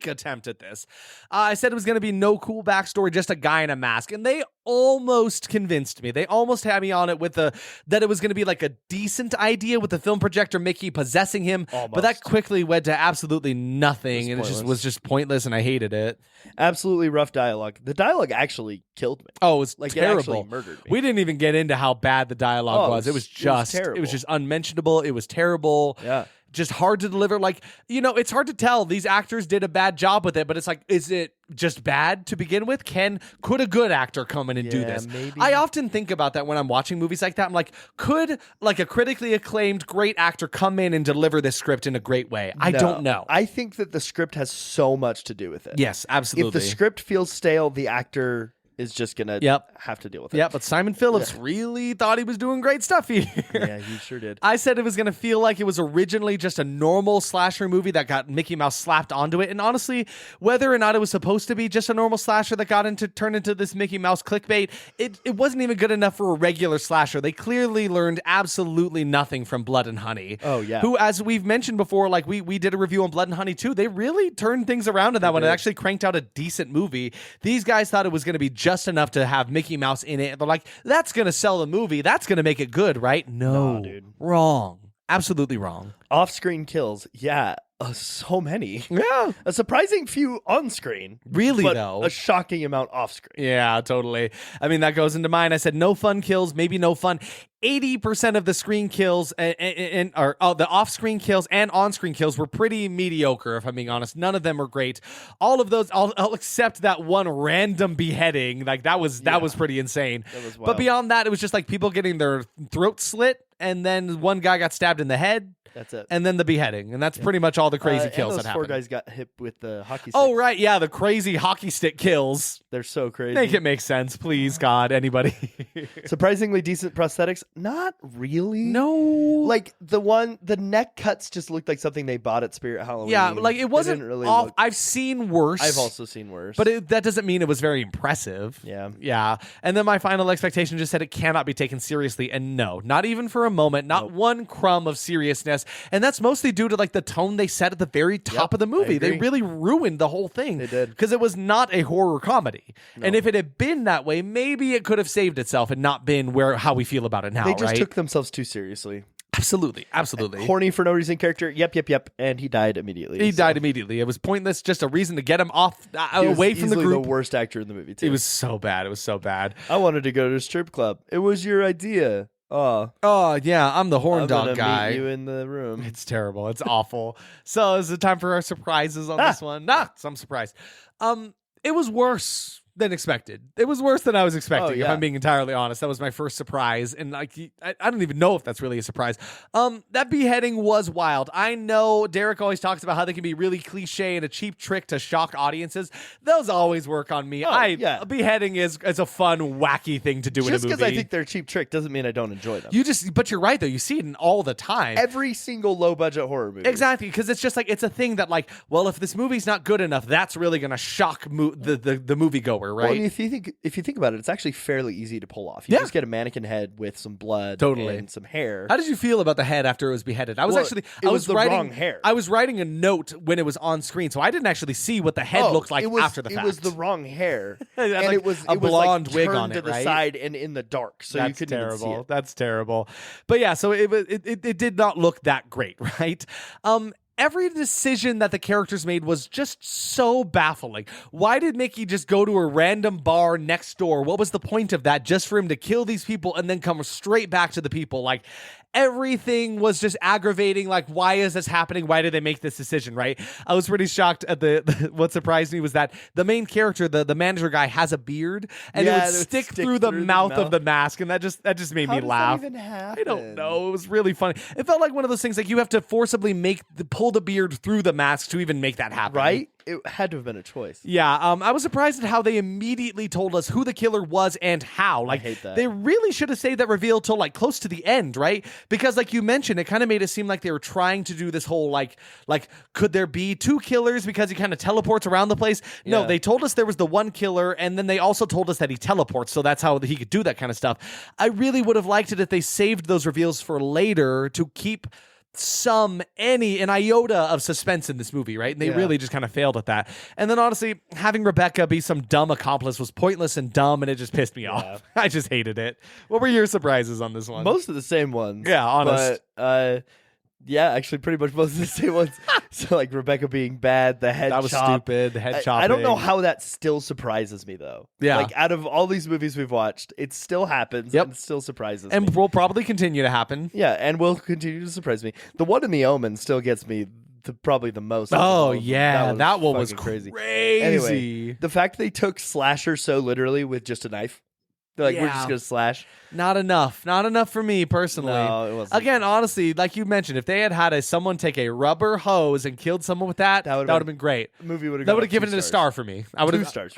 attempt at this. I said it was going to be no cool backstory, just a guy in a mask, and they almost convinced me. They almost had me on it with that it was going to be like a decent idea with the film projector Mickey possessing him, but that quickly led to absolutely nothing, and it was just pointless, and I hated it. Absolutely rough dialogue. The dialogue actually killed me. Oh, it was like terrible. It actually murdered me. We didn't even get into how bad the dialogue was. It was terrible. It was just unmentionable. It was terrible. Yeah. Just hard to deliver. Like, it's hard to tell. These actors did a bad job with it, but it's like, is it just bad to begin with? Could a good actor come in and do this? Maybe. I often think about that when I'm watching movies like that. I'm like, could like a critically acclaimed great actor come in and deliver this script in a great way? I don't know. I think that the script has so much to do with it. Yes, absolutely. If the script feels stale, the actor is just gonna have to deal with it. Yeah, but Simon Phillips really thought he was doing great stuff here. Yeah, he sure did. I said it was gonna feel like it was originally just a normal slasher movie that got Mickey Mouse slapped onto it. And honestly, whether or not it was supposed to be just a normal slasher that turned into this Mickey Mouse clickbait, it wasn't even good enough for a regular slasher. They clearly learned absolutely nothing from Blood and Honey. Oh yeah. Who, as we've mentioned before, like we did a review on Blood and Honey too. They really turned things around in that one. It actually cranked out a decent movie. These guys thought it was gonna be just enough to have Mickey Mouse in it. They're like, that's going to sell the movie. That's going to make it good, right? No, dude. Wrong. Absolutely wrong. Off-screen kills. Yeah. So many. Yeah. A surprising few on screen. Really, but though. A shocking amount off screen. Yeah, totally. I mean, that goes into mine. I said no fun kills, maybe no fun. 80% of the screen kills the off-screen kills and on-screen kills were pretty mediocre, if I'm being honest. None of them were great. All of those, I'll accept that one random beheading. Like that was pretty insane. That was wild. But beyond that, it was just like people getting their throat slit, and then one guy got stabbed in the head. That's it. And then the beheading. And that's pretty much all the crazy kills that happened. Those 4 guys got hit with the hockey stick. Oh, right. Yeah, the crazy hockey stick kills. They're so crazy. Make it make sense, please, God, anybody. Surprisingly decent prosthetics. Not really. No. Like the neck cuts just looked like something they bought at Spirit Halloween. Yeah, like it wasn't really off. I've seen worse. I've also seen worse. But that doesn't mean it was very impressive. Yeah. Yeah. And then my final expectation just said it cannot be taken seriously. And no, not even for a moment, not one crumb of seriousness. And that's mostly due to like the tone they set at the very top of the movie. They really ruined the whole thing. They did. Because it was not a horror comedy. No. And if it had been that way, maybe it could have saved itself and not been how we feel about it now, They just right? took themselves too seriously. Absolutely. Horny for no reason character. Yep. And he died immediately. He died immediately. It was pointless. Just a reason to get him off, away from the group. The worst actor in the movie, too. It was so bad. I wanted to go to a strip club. It was your idea. Oh, yeah. I'm the horn dog guy. Meet you in the room. It's terrible. It's awful. So is it time for our surprises on this one? Some surprise. It was worse than expected. It was worse than I was expecting, if I'm being entirely honest. That was my first surprise, and like I don't even know if that's really a surprise. That beheading was wild. I know Derek always talks about how they can be really cliche and a cheap trick to shock audiences. Those always work on me. A beheading is a fun, wacky thing to do in a movie. Just because I think they're a cheap trick doesn't mean I don't enjoy them. But you're right though. You see it all the time. Every single low budget horror movie. Exactly, because it's just like it's a thing that like, well, if this movie's not good enough, that's really gonna shock the moviegoer. Right? Well, and if you think about it, it's actually fairly easy to pull off. You just get a mannequin head with some blood and some hair. How did you feel about the head after it was beheaded? I was wrong hair. I was writing a note when it was on screen, so I didn't actually see what the head looked like after the fact. It was the wrong hair, and like it was a blonde wig on it, to the side and in the dark, so you couldn't even see it. That's terrible. But yeah, so it did not look that great, right? Every decision that the characters made was just so baffling. Why did Mickey just go to a random bar next door? What was the point of that? Just for him to kill these people and then come straight back to the people? Like, everything was just aggravating. Like, why is this happening? Why did they make this decision, right? I was pretty shocked at what surprised me was that the main character, the manager guy, has a beard, and it would stick through the mouth of the mask, and that just made me laugh. How does that even happen? I don't know. It was really funny. It felt like one of those things like you have to forcibly pull the beard through the mask to even make that happen. Right? It had to have been a choice. Yeah, I was surprised at how they immediately told us who the killer was and how. Like, I hate that. They really should have saved that reveal till like close to the end, right? Because like you mentioned, it kind of made it seem like they were trying to do this whole like could there be 2 killers because he kind of teleports around the place? Yeah. No, they told us there was the one killer, and then they also told us that he teleports, so that's how he could do that kind of stuff. I really would have liked it if they saved those reveals for later to keep an iota of suspense in this movie, right? And they really just kind of failed at that. And then honestly, having Rebecca be some dumb accomplice was pointless and dumb, and it just pissed me off. I just hated it. What were your surprises on this one? Most of the same ones. Yeah, honest. But yeah, actually pretty much most of the same ones. So like Rebecca being bad, the head that was stupid, the head chopping. I don't know how that still surprises me though. Yeah. Like out of all these movies we've watched, it still happens and still surprises me. And will probably continue to happen. Yeah, and will continue to surprise me. The one in The Omen still gets me probably the most. Oh yeah, that one was crazy. Anyway, the fact they took slasher so literally with just a knife. They're like, we're just gonna slash. Not enough for me personally. No, it wasn't. Again, honestly, like you mentioned, if they had someone take a rubber hose and killed someone with that would have been great. The movie would have given it a star for me. I would 2 stars.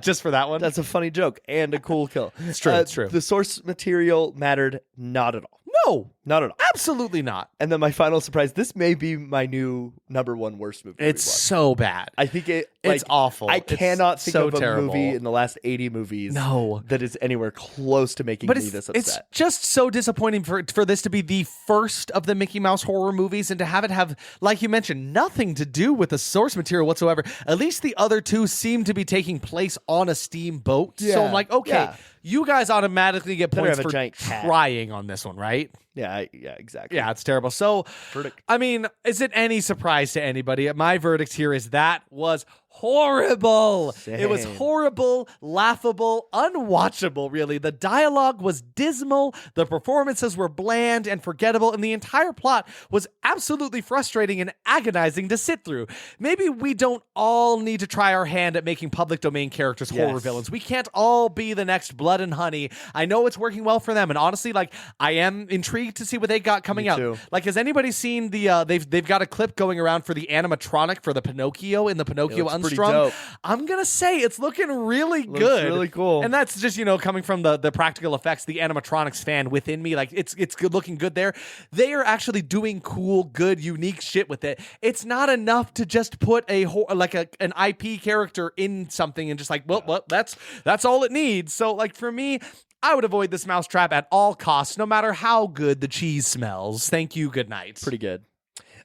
Just for that one. That's a funny joke and a cool kill. It's true. It's true. The source material mattered not at all. No, not at all. Absolutely not. And then my final surprise. This may be my new #1 worst movie. It's so bad. I think it's awful. I cannot think of a terrible movie in the last 80 movies that is anywhere close to making me this upset. It's just so disappointing for this to be the first of the Mickey Mouse horror movies and to have it have, like you mentioned, nothing to do with the source material whatsoever. At least the other 2 seem to be taking place on a steamboat. So I'm like, okay, you guys automatically get points for trying on this one, right? Yeah, exactly. Yeah, it's terrible. So, verdict. I mean, is it any surprise to anybody? My verdict here is that was horrible. Same. It was horrible, laughable, unwatchable, really. The dialogue was dismal, the performances were bland and forgettable, and the entire plot was absolutely frustrating and agonizing to sit through. Maybe we don't all need to try our hand at making public domain characters horror villains. We can't all be the next Blood and Honey. I know it's working well for them, and honestly, like, I am intrigued to see what they got coming out. Too. Like, has anybody seen the they've got a clip going around for the animatronic for the Pinocchio in the Pinocchio Unstrung? I'm gonna say it's looking really good. Really cool. And that's just, coming from the practical effects, the animatronics fan within me. Like, it's good looking good there. They are actually doing cool, good, unique shit with it. It's not enough to just put an IP character in something and just like, well, that's all it needs. So, like, for me, I would avoid this Mousetrap at all costs, no matter how good the cheese smells. Thank you. Good night. Pretty good.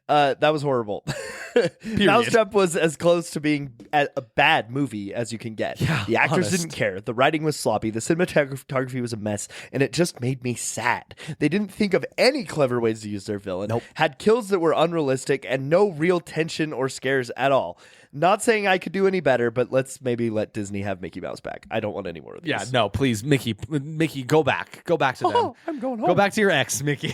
That was horrible. Mousetrap was as close to being a bad movie as you can get. Yeah, the actors didn't care. The writing was sloppy. The cinematography was a mess, and it just made me sad. They didn't think of any clever ways to use their villain. Nope. Had kills that were unrealistic and no real tension or scares at all. Not saying I could do any better, but let's maybe let Disney have Mickey Mouse back. I don't want any more of these. Yeah, no, please, Mickey, go back. Go back to them. I'm going home. Go back to your ex, Mickey.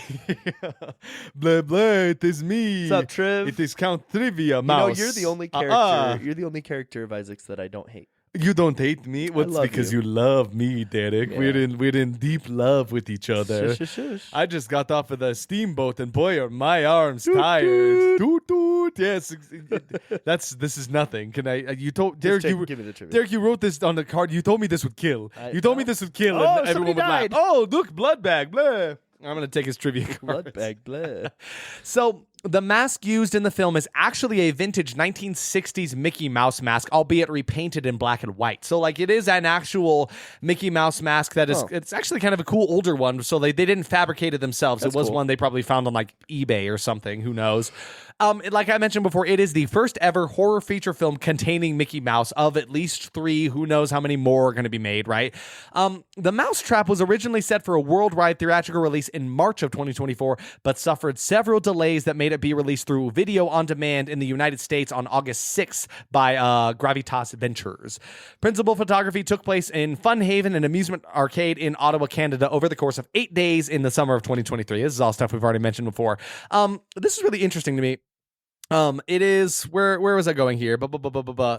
Blah, blah, it is me. What's up, Triv? It is Count Trivia Mouse. You're the only character. You're the only character of Isaac's that I don't hate. You don't hate me? What's because you love me, Derek. Yeah. We're in deep love with each other. Shush. I just got off of the steamboat and boy are my arms tired. Toot toot. Yes. This is nothing. Can I you told Derek give me the trivia. Derek, you wrote this on the card. You told me this would kill. You told me this would kill and everyone would laugh. Died. Oh, look, blood bag, blah. I'm going to take his trivia card. Blood bag, blah. So, the mask used in the film is actually a vintage 1960s Mickey Mouse mask, albeit repainted in black and white. So, like, it is an actual Mickey Mouse mask that is, it's actually kind of a cool older one. So, they didn't fabricate it themselves. That's it was cool. One they probably found on, like, eBay or something. Who knows? Like I mentioned before, it is the first ever horror feature film containing Mickey Mouse of at least 3. Who knows how many more are going to be made, right? The Mousetrap was originally set for a worldwide theatrical release in March of 2024, but suffered several delays that made it be released through video on demand in the United States on August 6th by Gravitas Ventures. Principal photography took place in Fun Haven, an amusement arcade in Ottawa, Canada, over the course of 8 days in the summer of 2023. This is all stuff we've already mentioned before. This is really interesting to me. It is where was I going here?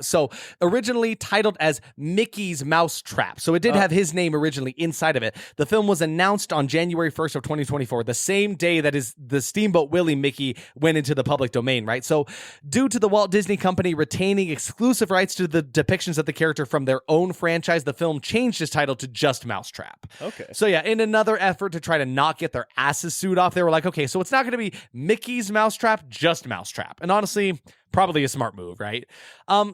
So originally titled as Mickey's Mousetrap. So it did have his name originally inside of it. The film was announced on January 1st of 2024, the same day that is the Steamboat Willie Mickey went into the public domain, right? So due to the Walt Disney Company retaining exclusive rights to the depictions of the character from their own franchise, the film changed its title to just Mousetrap. Okay. So yeah, in another effort to try to not get their asses sued off, they were like, okay, so it's not going to be Mickey's Mousetrap, just Mousetrap. And honestly, probably a smart move, right?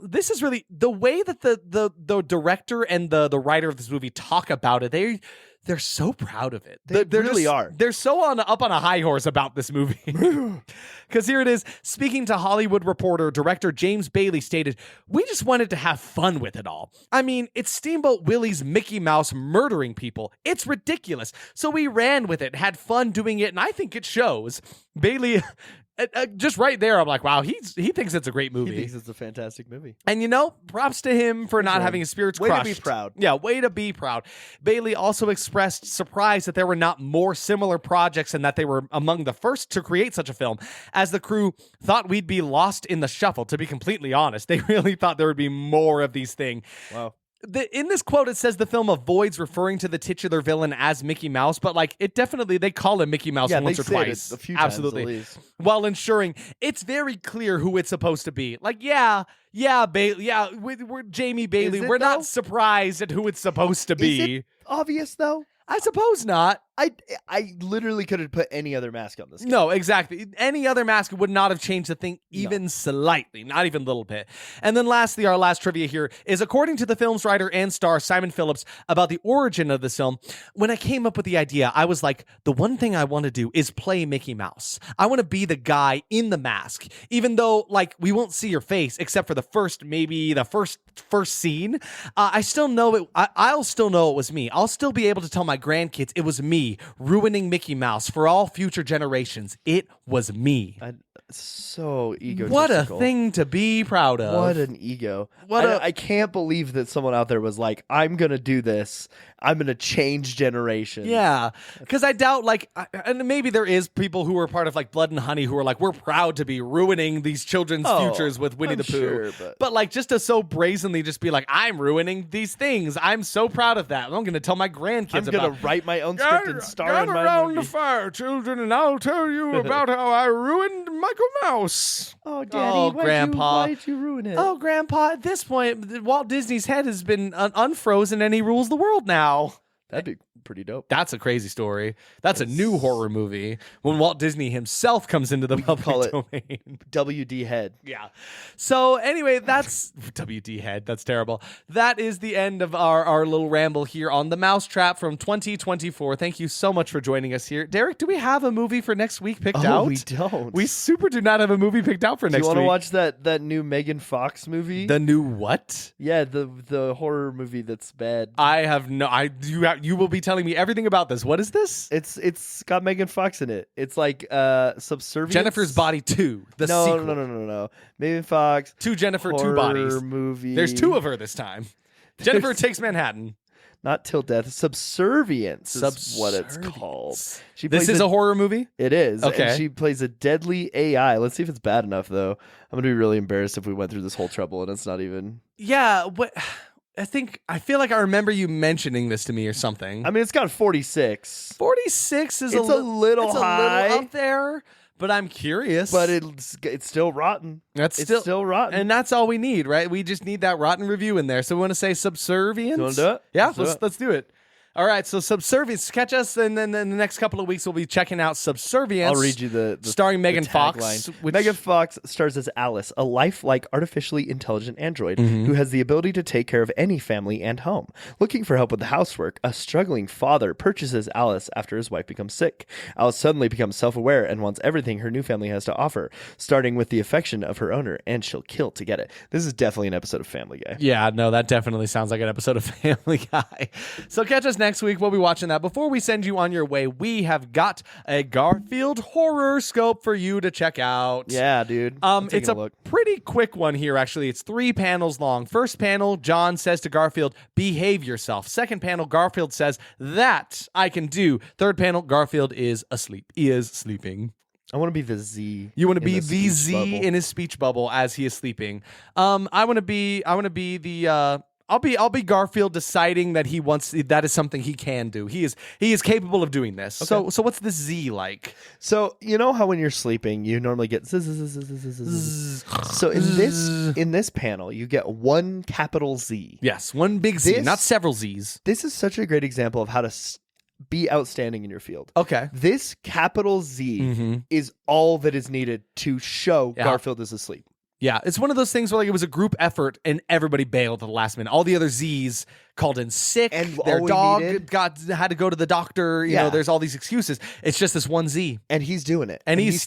This is really the way that the director and the writer of this movie talk about it. They're so proud of it. They really are. They're so up on a high horse about this movie. Because here it is. Speaking to Hollywood Reporter, director James Bailey stated, "We just wanted to have fun with it all. I mean, it's Steamboat Willie's Mickey Mouse murdering people. It's ridiculous. So we ran with it, had fun doing it, and I think it shows." Bailey just right there, I'm like, wow, he thinks it's a great movie. He thinks it's a fantastic movie. And props to him for not having his spirits crushed. Way to be proud. Yeah, way to be proud. Bailey also expressed surprise that there were not more similar projects and that they were among the first to create such a film, as the crew thought we'd be lost in the shuffle. To be completely honest, they really thought there would be more of these things. Wow. In this quote, it says the film avoids referring to the titular villain as Mickey Mouse, but it definitely, they call him Mickey Mouse once or twice. A few Absolutely. times at least. While ensuring it's very clear who it's supposed to be. Bailey, we're Jamie Bailey. We're not surprised at who it's supposed to be. Is it obvious though? I suppose not. I literally could have put any other mask on this guy. No, exactly. Any other mask would not have changed the thing even slightly, not even a little bit. And then lastly, our last trivia here is, according to the film's writer and star, Simon Phillips, about the origin of this film, when I came up with the idea, I was like, the one thing I want to do is play Mickey Mouse. I want to be the guy in the mask, even though we won't see your face except for the first scene. I still know it. I'll still know it was me. I'll still be able to tell my grandkids it was me ruining Mickey Mouse for all future generations. It was me. So egotistical. What a thing to be proud of. What an ego. I can't believe that someone out there was like, I'm going to do this. I'm going to change generations. Yeah. Because I doubt, and maybe there is people who are part of Blood and Honey who are we're proud to be ruining these children's futures with Winnie the Pooh. Sure, but just to so brazenly just be I'm ruining these things. I'm so proud of that. I'm going to tell my grandkids I'm going to write my own script and star in my movie. Gather around the fire, children, and I'll tell you about how I ruined Michael Mouse. Oh, Daddy, Grandpa. Why'd you ruin it? Oh, Grandpa, at this point, Walt Disney's head has been unfrozen and he rules the world now. That'd be pretty dope. That's a crazy story. That's a new horror movie when Walt Disney himself comes into the public domain. WD Head. Yeah. So anyway, that's WD Head. That's terrible. That is the end of our little ramble here on the Mousetrap from 2024. Thank you so much for joining us here. Derek, do we have a movie for next week picked out? We don't. We super do not have a movie picked out for next week. Do you want to watch that new Megan Fox movie? The new what? Yeah, the horror movie that's bad. I have no. You will be telling me everything about this. What is this? It's got Megan Fox in it. It's Subservience. Jennifer's Body 2. The sequel. No. Megan Fox. Two Jennifer, two bodies. Movie. There's two of her this time. Jennifer Takes Manhattan. Not Till Death. Subservience is what it's called. This is a horror movie? It is. Okay. And she plays a deadly AI. Let's see if it's bad enough, though. I'm going to be really embarrassed if we went through this whole trouble and it's not even... Yeah, what... I feel like I remember you mentioning this to me or something. I mean, it's got 46. 46 is a little high. It's a little up there, but I'm curious. But it's still rotten. It's still rotten. And that's all we need, right? We just need that rotten review in there. So we want to say Subservience? You want to do it? Yeah, let's do it. All right, so Subservience. Catch us, and then in the next couple of weeks, we'll be checking out Subservience. I'll read you the starring Megan Fox. Megan Fox stars as Alice, a lifelike artificially intelligent android who has the ability to take care of any family and home. Looking for help with the housework, a struggling father purchases Alice after his wife becomes sick. Alice suddenly becomes self-aware and wants everything her new family has to offer, starting with the affection of her owner, and she'll kill to get it. This is definitely an episode of Family Guy. Yeah, no, that definitely sounds like an episode of Family Guy. So catch us next week. We'll be watching that. Before we send you on your way, we have got a Garfield horror scope for you to check out. Yeah, dude. It's a pretty quick one here, actually. It's 3 panels long. First panel, John says to Garfield, behave yourself. Second panel, Garfield says, that I can do. Third panel, Garfield is asleep. He is sleeping. I want to be the Z. You want to be the Z in his speech bubble as he is sleeping. I want to be the I'll be Garfield deciding that that is something he can do. He is capable of doing this. Okay. So what's this Z like? So you know how when you're sleeping you normally get zzz. So in this panel you get one capital Z. Yes, one big Z, not several Zs. This is such a great example of how to be outstanding in your field. Okay. This capital Z is all that is needed to show Garfield is asleep. Yeah, it's one of those things where it was a group effort and everybody bailed at the last minute. All the other Zs called in sick, and their dog had to go to the doctor. You know, there's all these excuses. It's just this one Z. And he's doing it. And he's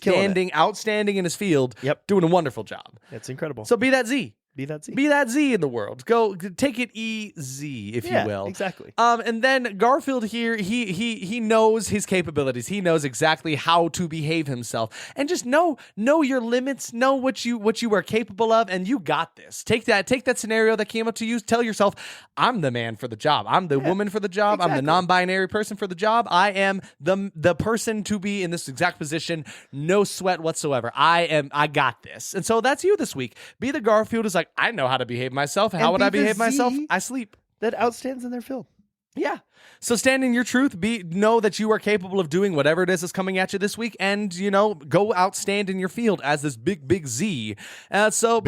outstanding in his field, doing a wonderful job. It's incredible. So be that Z. Be that Z. Be that Z in the world. Go take it easy, if you will. Exactly. And then Garfield here, he knows his capabilities. He knows exactly how to behave himself, and just know your limits. Know what you are capable of, and you got this. Take that scenario that came up to you. Tell yourself, I'm the man for the job. I'm the woman for the job. Exactly. I'm the non-binary person for the job. I am the person to be in this exact position. No sweat whatsoever. I got this. And so that's you this week. Be the Garfield who's like, I know how to behave myself. How would I behave myself? I sleep. That outstands in their field. Yeah. So stand in your truth. Know that you are capable of doing whatever it is that's coming at you this week, and go outstand in your field as this big Z. That's Z.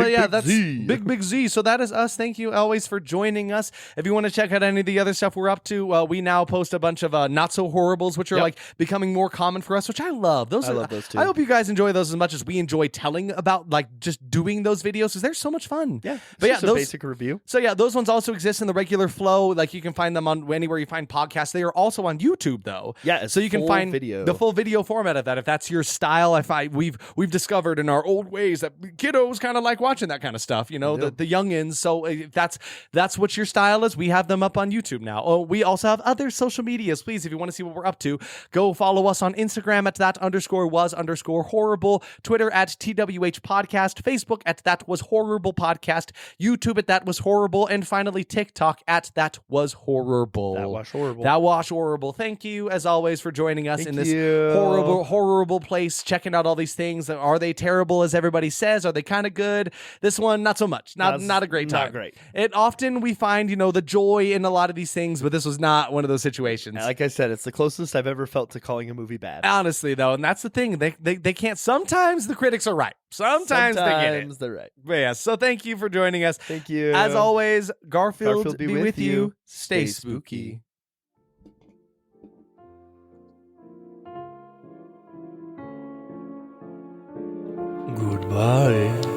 big Z. So that is us. Thank you always for joining us. If you want to check out any of the other stuff we're up to, we now post a bunch of not so horribles, which are like becoming more common for us, which I love. I love those too. I hope you guys enjoy those as much as we enjoy telling about just doing those videos, because they're so much fun. Yeah, but those basic review. So those ones also exist in the regular flow. Like you can find them on anywhere you find podcasts. They are also on YouTube though. Yeah, so you can find the full video format of that if that's your style. We've discovered in our old ways that kiddos kind of like watching that kind of stuff. The youngins. So if that's what your style is, we have them up on YouTube now. Oh, we also have other social medias. Please, if you want to see what we're up to, go follow us on Instagram at _was_horrible, Twitter at TWH Podcast, Facebook at That Was Horrible Podcast, YouTube at That Was Horrible, and finally TikTok at That Was Horrible. That Was Horrible. That Was Horrible. Thank you, as always, for joining us in this horrible place, checking out all these things. Are they terrible, as everybody says? Are they kind of good? This one, not so much. Not a great time. Not great. Often we find, the joy in a lot of these things, but this was not one of those situations. Like I said, it's the closest I've ever felt to calling a movie bad. Honestly, though, and that's the thing. They can't. Sometimes the critics are right. Sometimes they get it. They're right. But yeah, so thank you for joining us. Thank you. As always, Garfield be with you. Stay spooky. Goodbye.